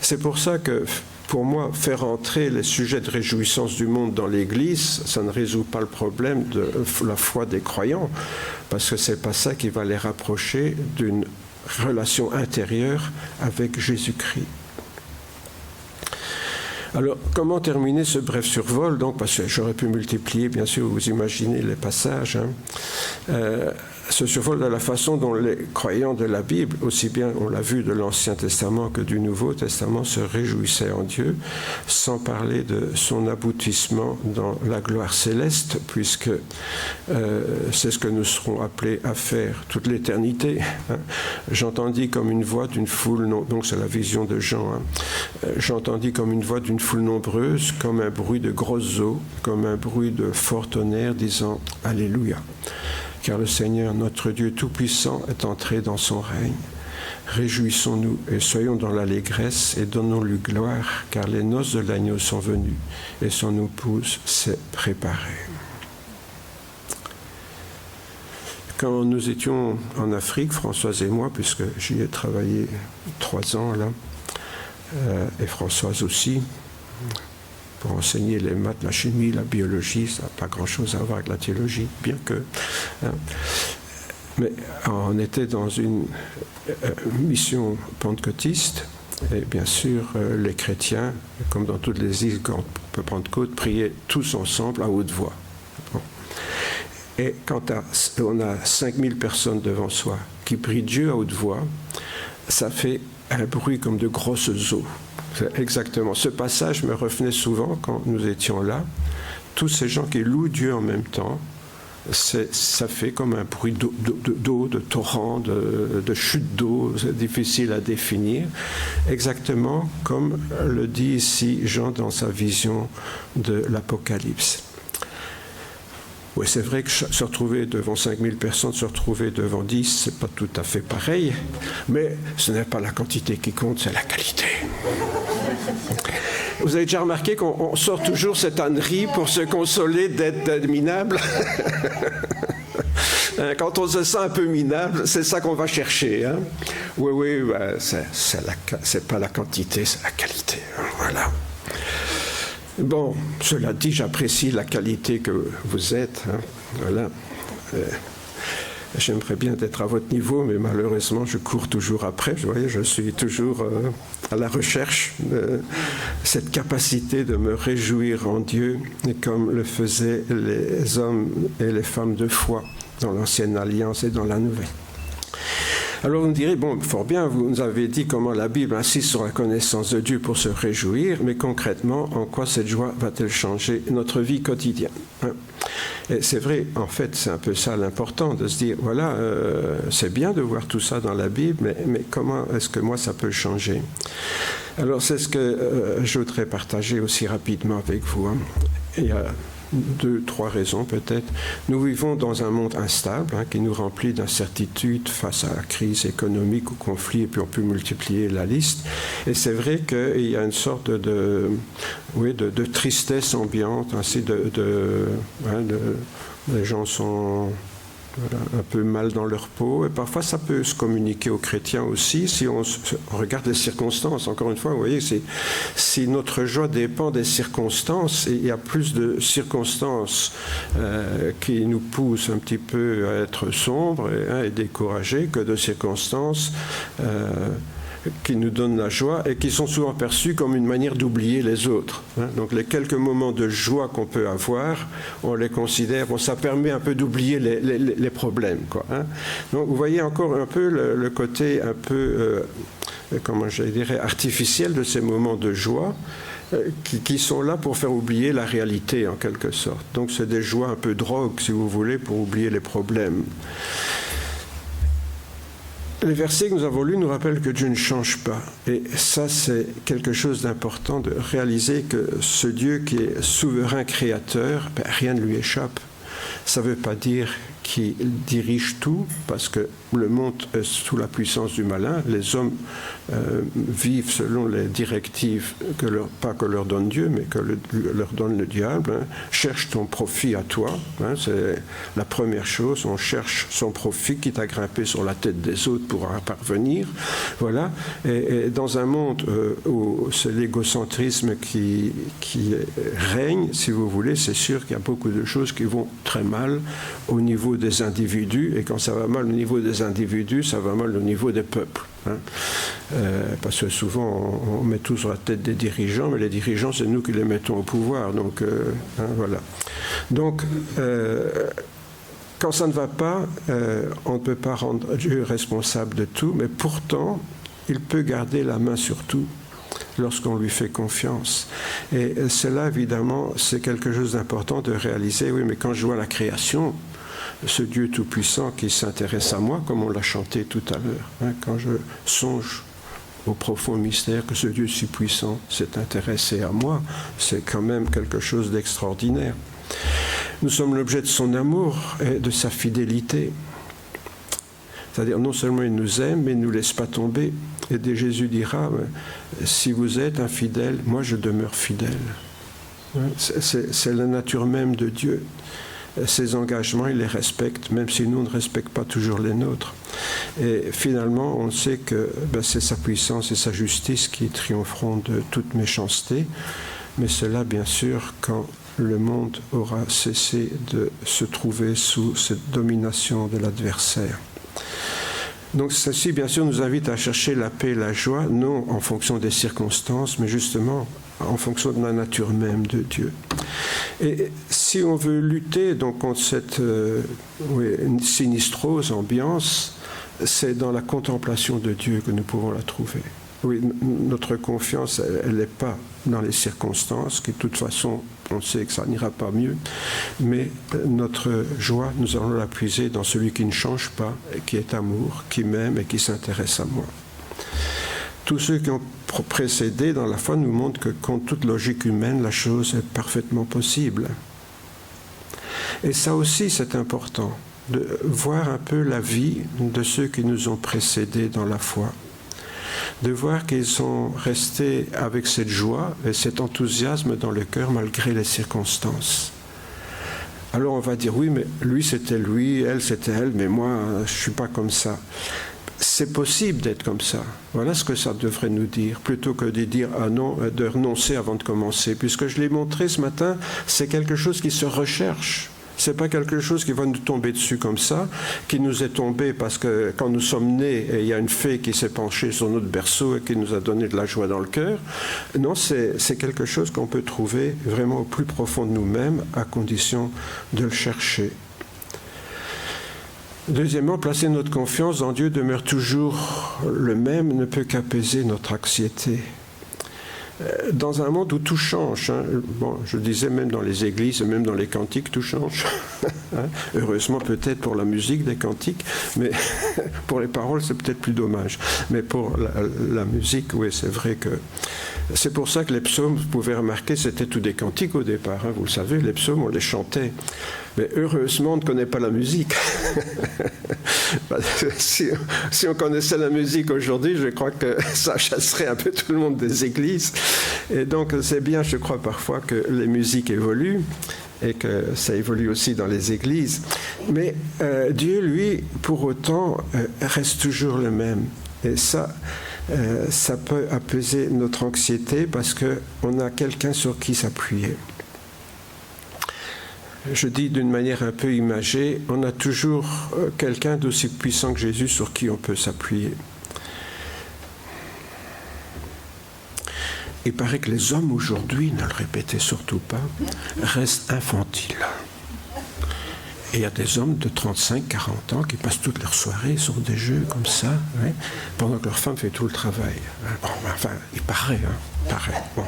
C'est pour ça que, pour moi, faire entrer les sujets de réjouissance du monde dans l'Église, ça ne résout pas le problème de la foi des croyants, parce que ce n'est pas ça qui va les rapprocher d'une relation intérieure avec Jésus-Christ. Alors, comment terminer ce bref survol? Donc, parce que j'aurais pu multiplier, bien sûr, vous imaginez les passages. Ce survol de la façon dont les croyants de la Bible, aussi bien, on l'a vu, de l'Ancien Testament que du Nouveau Testament, se réjouissaient en Dieu, sans parler de son aboutissement dans la gloire céleste, puisque c'est ce que nous serons appelés à faire toute l'éternité. J'entendis comme une voix d'une foule, donc c'est la vision de Jean, j'entendis comme une voix d'une foule nombreuse, comme un bruit de grosses eaux, comme un bruit de fort tonnerre, disant « Alléluia ». Car le Seigneur, notre Dieu Tout-Puissant, est entré dans son règne. Réjouissons-nous et soyons dans l'allégresse et donnons-lui gloire, car les noces de l'agneau sont venues et son épouse s'est préparée. Quand nous étions en Afrique, Françoise et moi, puisque j'y ai travaillé 3 ans là, et Françoise aussi, pour enseigner les maths, la chimie, la biologie, ça n'a pas grand-chose à voir avec la théologie, bien que... Mais on était dans une mission pentecôtiste, et bien sûr, les chrétiens, comme dans toutes les îles Pentecôte, priaient tous ensemble à haute voix. Bon. Et quand on a 5000 personnes devant soi qui prient Dieu à haute voix, ça fait un bruit comme de grosses eaux. C'est exactement. Ce passage me revenait souvent quand nous étions là. Tous ces gens qui louent Dieu en même temps, ça fait comme un bruit d'eau, de torrent, de chute d'eau, c'est difficile à définir. Exactement comme le dit ici Jean dans sa vision de l'Apocalypse. Oui, c'est vrai que se retrouver devant 5000 personnes, se retrouver devant 10, c'est pas tout à fait pareil, mais ce n'est pas la quantité qui compte, c'est la qualité. Vous avez déjà remarqué qu'on sort toujours cette ânerie pour se consoler d'être minable. Quand on se sent un peu minable, c'est ça qu'on va chercher. Hein? Oui, ben, c'est pas la quantité, c'est la qualité. Voilà. Bon, cela dit, j'apprécie la qualité que vous êtes. Hein? Voilà. J'aimerais bien être à votre niveau, mais malheureusement, je cours toujours après. Vous voyez, je suis toujours à la recherche de cette capacité de me réjouir en Dieu, comme le faisaient les hommes et les femmes de foi dans l'Ancienne Alliance et dans la Nouvelle. Alors vous me direz, bon, fort bien, vous nous avez dit comment la Bible insiste sur la connaissance de Dieu pour se réjouir, mais concrètement, en quoi cette joie va-t-elle changer notre vie quotidienne, hein? Et c'est vrai, en fait, c'est un peu ça l'important, de se dire, voilà, c'est bien de voir tout ça dans la Bible, mais comment est-ce que moi ça peut changer? Alors c'est ce que je voudrais partager aussi rapidement avec vous. Hein. Il y a 2-3 raisons peut-être. Nous vivons dans un monde instable qui nous remplit d'incertitudes face à la crise économique, au conflit, et puis on peut multiplier la liste. Et c'est vrai qu'il y a une sorte de tristesse ambiante, ainsi les gens sont un peu mal dans leur peau, et parfois ça peut se communiquer aux chrétiens aussi si on regarde les circonstances. Encore une fois, vous voyez, si notre joie dépend des circonstances, et il y a plus de circonstances qui nous poussent un petit peu à être sombres et découragés que de circonstances qui nous donnent la joie et qui sont souvent perçus comme une manière d'oublier les autres. Donc les quelques moments de joie qu'on peut avoir, on les considère, ça permet un peu d'oublier les problèmes, quoi. Donc vous voyez encore un peu le côté un peu, comment je dirais, artificiel de ces moments de joie qui sont là pour faire oublier la réalité en quelque sorte. Donc c'est des joies un peu drogue, si vous voulez, pour oublier les problèmes. Les versets que nous avons lus nous rappellent que Dieu ne change pas. Et ça, c'est quelque chose d'important de réaliser que ce Dieu qui est souverain créateur, rien ne lui échappe. Ça ne veut pas dire qu'il dirige tout, parce que le monde est sous la puissance du malin. Les hommes vivent selon les directives, pas que leur donne Dieu, mais que leur donne le diable. Cherche ton profit à toi. C'est la première chose. On cherche son profit, quitte à grimper sur la tête des autres pour en parvenir. Voilà. Et dans un monde où c'est l'égocentrisme qui règne, si vous voulez, c'est sûr qu'il y a beaucoup de choses qui vont très mal au niveau des individus, et quand ça va mal au niveau des individus, ça va mal au niveau des peuples. Parce que souvent on met tout sur la tête des dirigeants, mais les dirigeants, c'est nous qui les mettons au pouvoir. Donc voilà. Donc quand ça ne va pas, on ne peut pas rendre Dieu responsable de tout, mais pourtant il peut garder la main sur tout lorsqu'on lui fait confiance. Et cela, évidemment, c'est quelque chose d'important de réaliser. Oui, mais quand je vois la création, ce Dieu tout-puissant qui s'intéresse à moi, comme on l'a chanté tout à l'heure, quand je songe au profond mystère que ce Dieu si puissant s'est intéressé à moi, c'est quand même quelque chose d'extraordinaire. Nous sommes l'objet de son amour et de sa fidélité. C'est-à-dire, non seulement il nous aime, mais il ne nous laisse pas tomber. Et Jésus dira, si vous êtes infidèle, moi je demeure fidèle. C'est la nature même de Dieu. Ses engagements, il les respecte, même si nous ne respectons pas toujours les nôtres. Et finalement, on sait que c'est sa puissance et sa justice qui triompheront de toute méchanceté. Mais cela, bien sûr, quand le monde aura cessé de se trouver sous cette domination de l'adversaire. Donc ceci, bien sûr, nous invite à chercher la paix et la joie, non en fonction des circonstances, mais justement en fonction de la nature même de Dieu. Et si on veut lutter donc contre cette sinistrose ambiance, c'est dans la contemplation de Dieu que nous pouvons la trouver. Oui, notre confiance, elle n'est pas dans les circonstances, qui de toute façon, on sait que ça n'ira pas mieux, mais notre joie, nous allons la puiser dans celui qui ne change pas, qui est amour, qui m'aime et qui s'intéresse à moi. Tous ceux qui ont précédé dans la foi nous montrent que, contre toute logique humaine, la chose est parfaitement possible. Et ça aussi, c'est important, de voir un peu la vie de ceux qui nous ont précédés dans la foi. De voir qu'ils sont restés avec cette joie et cet enthousiasme dans le cœur malgré les circonstances. Alors on va dire, oui, mais lui c'était lui, elle c'était elle, mais moi je ne suis pas comme ça. C'est possible d'être comme ça. Voilà ce que ça devrait nous dire, plutôt que de dire ah non, de renoncer avant de commencer. Puisque je l'ai montré ce matin, c'est quelque chose qui se recherche. Ce n'est pas quelque chose qui va nous tomber dessus comme ça, qui nous est tombé parce que quand nous sommes nés, il y a une fée qui s'est penchée sur notre berceau et qui nous a donné de la joie dans le cœur. Non, c'est quelque chose qu'on peut trouver vraiment au plus profond de nous-mêmes, à condition de le chercher. Deuxièmement, placer notre confiance en Dieu demeure toujours le même, ne peut qu'apaiser notre anxiété. Dans un monde où tout change, hein, bon, je disais même dans les églises, même dans les cantiques, tout change. Hein, heureusement peut-être pour la musique des cantiques, mais pour les paroles c'est peut-être plus dommage. Mais pour la musique, oui, c'est vrai que... C'est pour ça que les psaumes, vous pouvez remarquer, c'était tous des cantiques au départ. Hein, vous le savez, les psaumes, on les chantait. Mais heureusement, on ne connaît pas la musique. Si on connaissait la musique aujourd'hui, je crois que ça chasserait un peu tout le monde des églises. Et donc, c'est bien, je crois, parfois que les musiques évoluent et que ça évolue aussi dans les églises. Mais Dieu, lui, pour autant, reste toujours le même. Et ça peut apaiser notre anxiété parce qu'on a quelqu'un sur qui s'appuyer. Je dis d'une manière un peu imagée, on a toujours quelqu'un d'aussi puissant que Jésus sur qui on peut s'appuyer. Il paraît que les hommes aujourd'hui, ne le répétez surtout pas, restent infantiles. Et il y a des hommes de 35, 40 ans qui passent toutes leurs soirées sur des jeux comme ça, ouais, pendant que leur femme fait tout le travail. Bon, enfin, il paraît, Bon.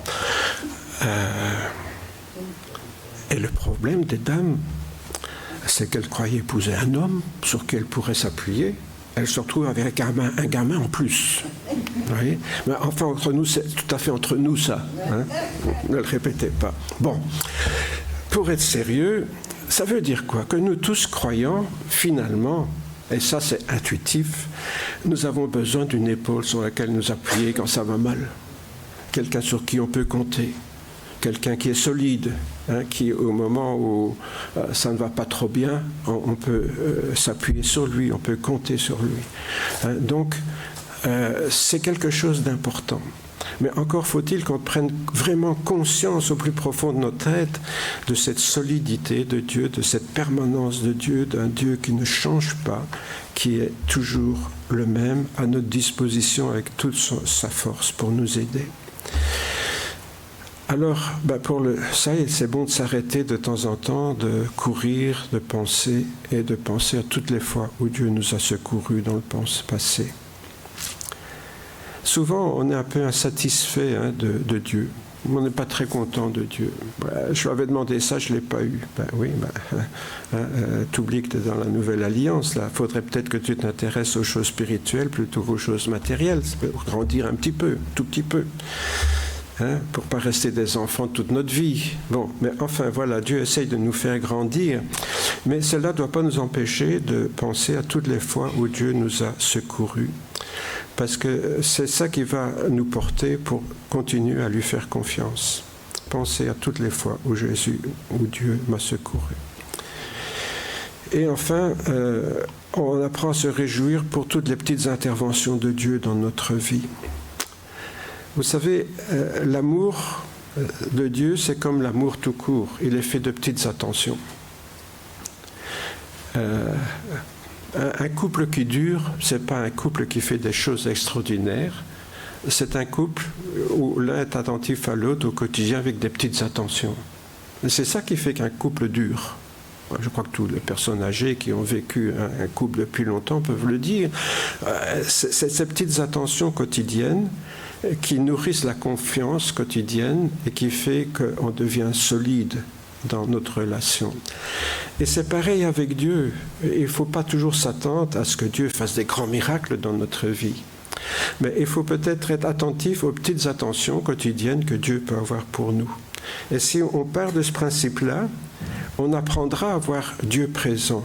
Et le problème des dames, c'est qu'elles croyaient épouser un homme sur qui elles pourraient s'appuyer. Elles se retrouvent avec un gamin en plus. Vous voyez ? Mais enfin, entre nous, c'est tout à fait entre nous, ça. Hein ? Ne le répétez pas. Bon, pour être sérieux, ça veut dire quoi ? Que nous tous croyants, finalement, et ça c'est intuitif, nous avons besoin d'une épaule sur laquelle nous appuyer quand ça va mal. Quelqu'un sur qui on peut compter. Quelqu'un qui est solide, hein, qui au moment où ça ne va pas trop bien, on peut s'appuyer sur lui, on peut compter sur lui. Hein, donc, c'est quelque chose d'important. Mais encore faut-il qu'on prenne vraiment conscience au plus profond de notre être de cette solidité de Dieu, de cette permanence de Dieu, d'un Dieu qui ne change pas, qui est toujours le même, à notre disposition avec toute sa force pour nous aider. Alors, ça, c'est bon de s'arrêter de temps en temps, de courir, de penser, et de penser à toutes les fois où Dieu nous a secourus dans le passé. Souvent, on est un peu insatisfait de Dieu. On n'est pas très content de Dieu. Je lui avais demandé ça, je ne l'ai pas eu. Tu oublies que tu es dans la nouvelle alliance. Il faudrait peut-être que tu t'intéresses aux choses spirituelles plutôt qu'aux choses matérielles. Pour grandir un petit peu, tout petit peu. Pour ne pas rester des enfants toute notre vie. Bon, mais enfin, voilà, Dieu essaye de nous faire grandir. Mais cela ne doit pas nous empêcher de penser à toutes les fois où Dieu nous a secourus. Parce que c'est ça qui va nous porter pour continuer à lui faire confiance. Penser à toutes les fois où Dieu m'a secouru. Et enfin, on apprend à se réjouir pour toutes les petites interventions de Dieu dans notre vie. Vous savez, l'amour de Dieu, c'est comme l'amour tout court. Il est fait de petites attentions. Un couple qui dure, ce n'est pas un couple qui fait des choses extraordinaires. C'est un couple où l'un est attentif à l'autre au quotidien avec des petites attentions. Et c'est ça qui fait qu'un couple dure. Je crois que toutes les personnes âgées qui ont vécu un couple depuis longtemps peuvent le dire. C'est ces petites attentions quotidiennes qui nourrissent la confiance quotidienne et qui fait qu'on devient solide dans notre relation. Et c'est pareil avec Dieu. Il ne faut pas toujours s'attendre à ce que Dieu fasse des grands miracles dans notre vie. Mais il faut peut-être être attentif aux petites attentions quotidiennes que Dieu peut avoir pour nous. Et si on part de ce principe-là, on apprendra à voir Dieu présent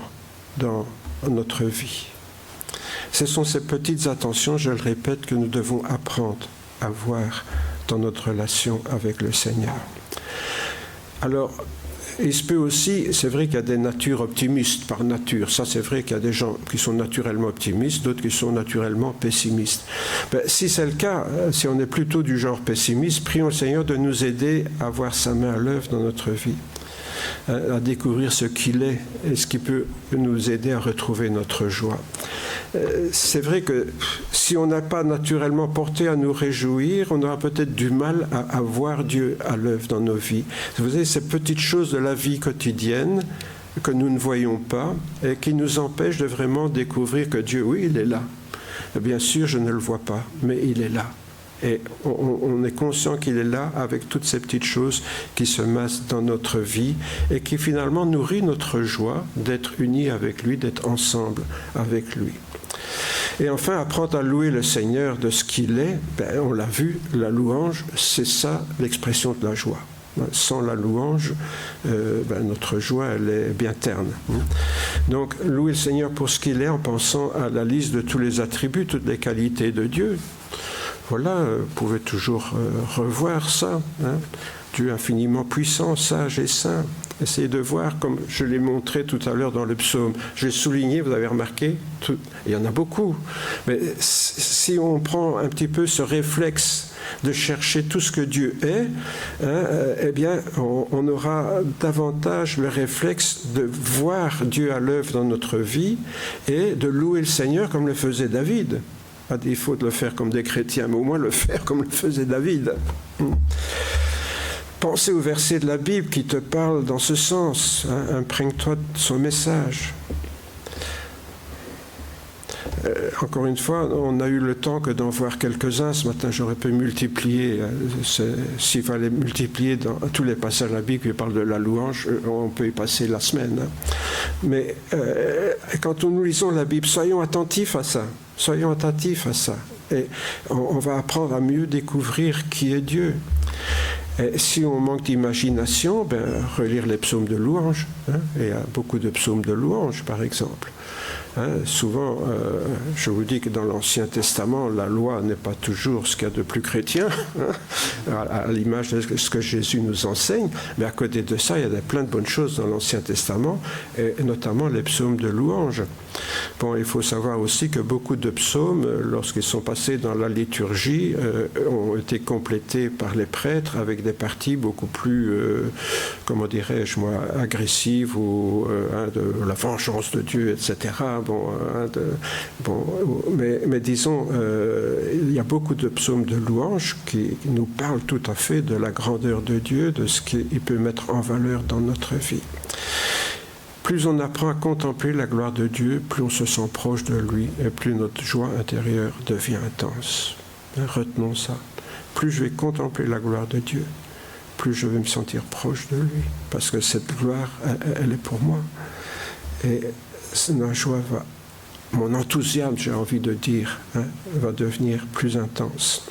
dans notre vie. Ce sont ces petites attentions, je le répète, que nous devons apprendre à voir dans notre relation avec le Seigneur. Alors, il se peut aussi, c'est vrai qu'il y a des natures optimistes par nature. Ça, c'est vrai qu'il y a des gens qui sont naturellement optimistes, d'autres qui sont naturellement pessimistes. Si c'est le cas, si on est plutôt du genre pessimiste, prions le Seigneur de nous aider à voir sa main à l'œuvre dans notre vie, à découvrir ce qu'il est et ce qui peut nous aider à retrouver notre joie. C'est vrai que si on n'a pas naturellement porté à nous réjouir, on aura peut-être du mal à voir Dieu à l'œuvre dans nos vies. Vous savez, ces petites choses de la vie quotidienne que nous ne voyons pas et qui nous empêchent de vraiment découvrir que Dieu, oui, il est là. Bien sûr, je ne le vois pas, mais il est là. Et on est conscient qu'il est là avec toutes ces petites choses qui se massent dans notre vie et qui finalement nourrit notre joie d'être unis avec lui, d'être ensemble avec lui. Et enfin, apprendre à louer le Seigneur de ce qu'il est, on l'a vu, la louange, c'est ça l'expression de la joie. Sans la louange, notre joie, elle est bien terne. Donc, louer le Seigneur pour ce qu'il est en pensant à la liste de tous les attributs, toutes les qualités de Dieu. Voilà, vous pouvez toujours revoir ça. Dieu infiniment puissant, sage et saint. Essayez de voir, comme je l'ai montré tout à l'heure dans le psaume. Je l'ai souligné, vous avez remarqué, il y en a beaucoup. Mais si on prend un petit peu ce réflexe de chercher tout ce que Dieu est, eh bien, on aura davantage le réflexe de voir Dieu à l'œuvre dans notre vie et de louer le Seigneur comme le faisait David. À défaut de le faire comme des chrétiens, mais au moins le faire comme le faisait David. Pensez au verset de la Bible qui te parle dans ce sens. Imprègne-toi de son message. Encore une fois, on a eu le temps que d'en voir quelques-uns. Ce matin, j'aurais pu multiplier. S'il fallait multiplier dans tous les passages de la Bible qui parlent de la louange, on peut y passer la semaine. Mais quand nous lisons la Bible, soyons attentifs à ça. Soyons attentifs à ça. Et on va apprendre à mieux découvrir qui est Dieu. Et si on manque d'imagination, relire les psaumes de louange. Il y a beaucoup de psaumes de louange, par exemple. Souvent, je vous dis que dans l'Ancien Testament, la loi n'est pas toujours ce qu'il y a de plus chrétien, à l'image de ce que Jésus nous enseigne, mais à côté de ça, il y a plein de bonnes choses dans l'Ancien Testament, et notamment les psaumes de louange. Bon, il faut savoir aussi que beaucoup de psaumes, lorsqu'ils sont passés dans la liturgie, ont été complétés par les prêtres avec des parties beaucoup plus, comment dirais-je moi, agressives, ou de la vengeance de Dieu, etc. Mais disons, il y a beaucoup de psaumes de louange qui nous parlent tout à fait de la grandeur de Dieu, de ce qu'il peut mettre en valeur dans notre vie. Plus on apprend à contempler la gloire de Dieu, plus on se sent proche de lui et plus notre joie intérieure devient intense. Retenons ça. Plus je vais contempler la gloire de Dieu, plus je vais me sentir proche de lui, parce que cette gloire, elle est pour moi. Et ma joie va, mon enthousiasme, j'ai envie de dire, va devenir plus intense.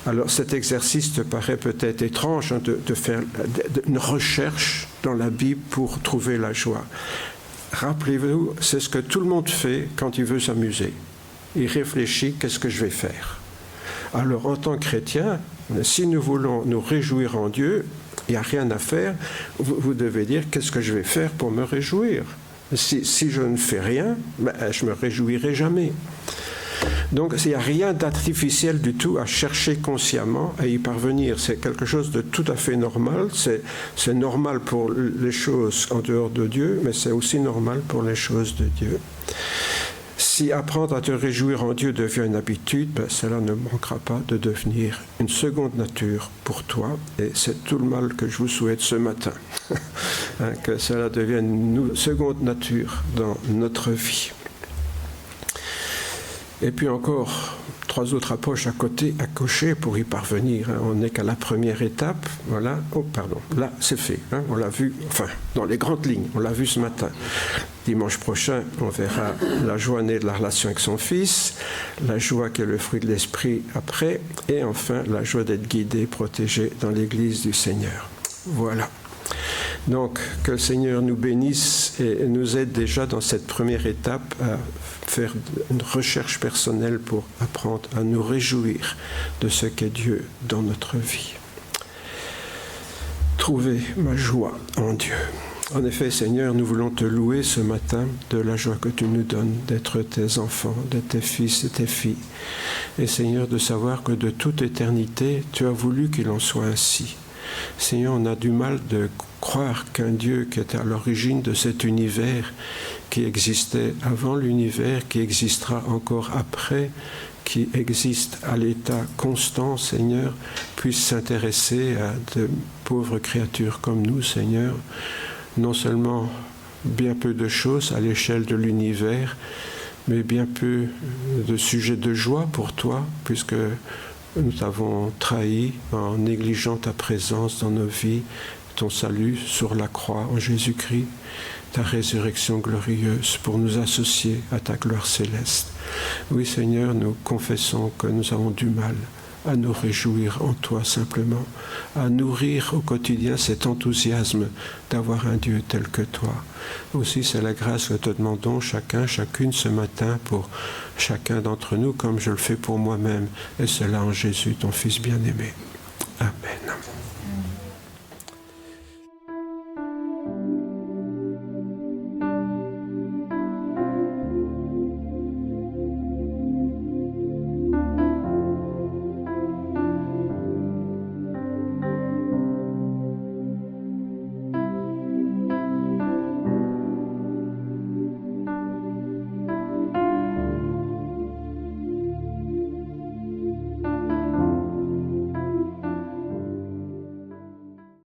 Alors cet exercice te paraît peut-être étrange de faire une recherche dans la Bible pour trouver la joie. Rappelez-vous, c'est ce que tout le monde fait quand il veut s'amuser. Il réfléchit, qu'est-ce que je vais faire? Alors en tant que chrétien, si nous voulons nous réjouir en Dieu, il n'y a rien à faire. Vous devez dire, qu'est-ce que je vais faire pour me réjouir? Si je ne fais rien, je ne me réjouirai jamais. Donc il n'y a rien d'artificiel du tout à chercher consciemment à y parvenir. C'est quelque chose de tout à fait normal. C'est normal pour les choses en dehors de Dieu, mais c'est aussi normal pour les choses de Dieu. Si apprendre à te réjouir en Dieu devient une habitude, cela ne manquera pas de devenir une seconde nature pour toi. Et c'est tout le mal que je vous souhaite ce matin. Que cela devienne une seconde nature dans notre vie. Et puis encore 3 autres approches à cocher pour y parvenir. On n'est qu'à la première étape. Voilà. Oh, pardon. Là, c'est fait. On l'a vu, enfin, dans les grandes lignes. On l'a vu ce matin. Dimanche prochain, on verra la joie née de la relation avec son Fils, la joie qui est le fruit de l'Esprit après, et enfin, la joie d'être guidé, protégé dans l'Église du Seigneur. Voilà. Donc, que le Seigneur nous bénisse et nous aide déjà dans cette première étape à faire une recherche personnelle pour apprendre à nous réjouir de ce qu'est Dieu dans notre vie. Trouver ma joie en Dieu. En effet, Seigneur, nous voulons te louer ce matin de la joie que tu nous donnes d'être tes enfants, d'être tes fils et tes filles. Et Seigneur, de savoir que de toute éternité, tu as voulu qu'il en soit ainsi. Seigneur, on a du mal de croire qu'un Dieu qui est à l'origine de cet univers, qui existait avant l'univers, qui existera encore après, qui existe à l'état constant, Seigneur, puisse s'intéresser à de pauvres créatures comme nous, Seigneur. Non seulement bien peu de choses à l'échelle de l'univers, mais bien peu de sujets de joie pour toi, puisque nous t'avons trahi en négligeant ta présence dans nos vies, ton salut sur la croix en Jésus-Christ, ta résurrection glorieuse pour nous associer à ta gloire céleste. Oui, Seigneur, nous confessons que nous avons du mal à nous réjouir en toi simplement, à nourrir au quotidien cet enthousiasme d'avoir un Dieu tel que toi. Aussi, c'est la grâce que te demandons chacune ce matin pour chacun d'entre nous, comme je le fais pour moi-même, et cela en Jésus, ton Fils bien-aimé. Amen.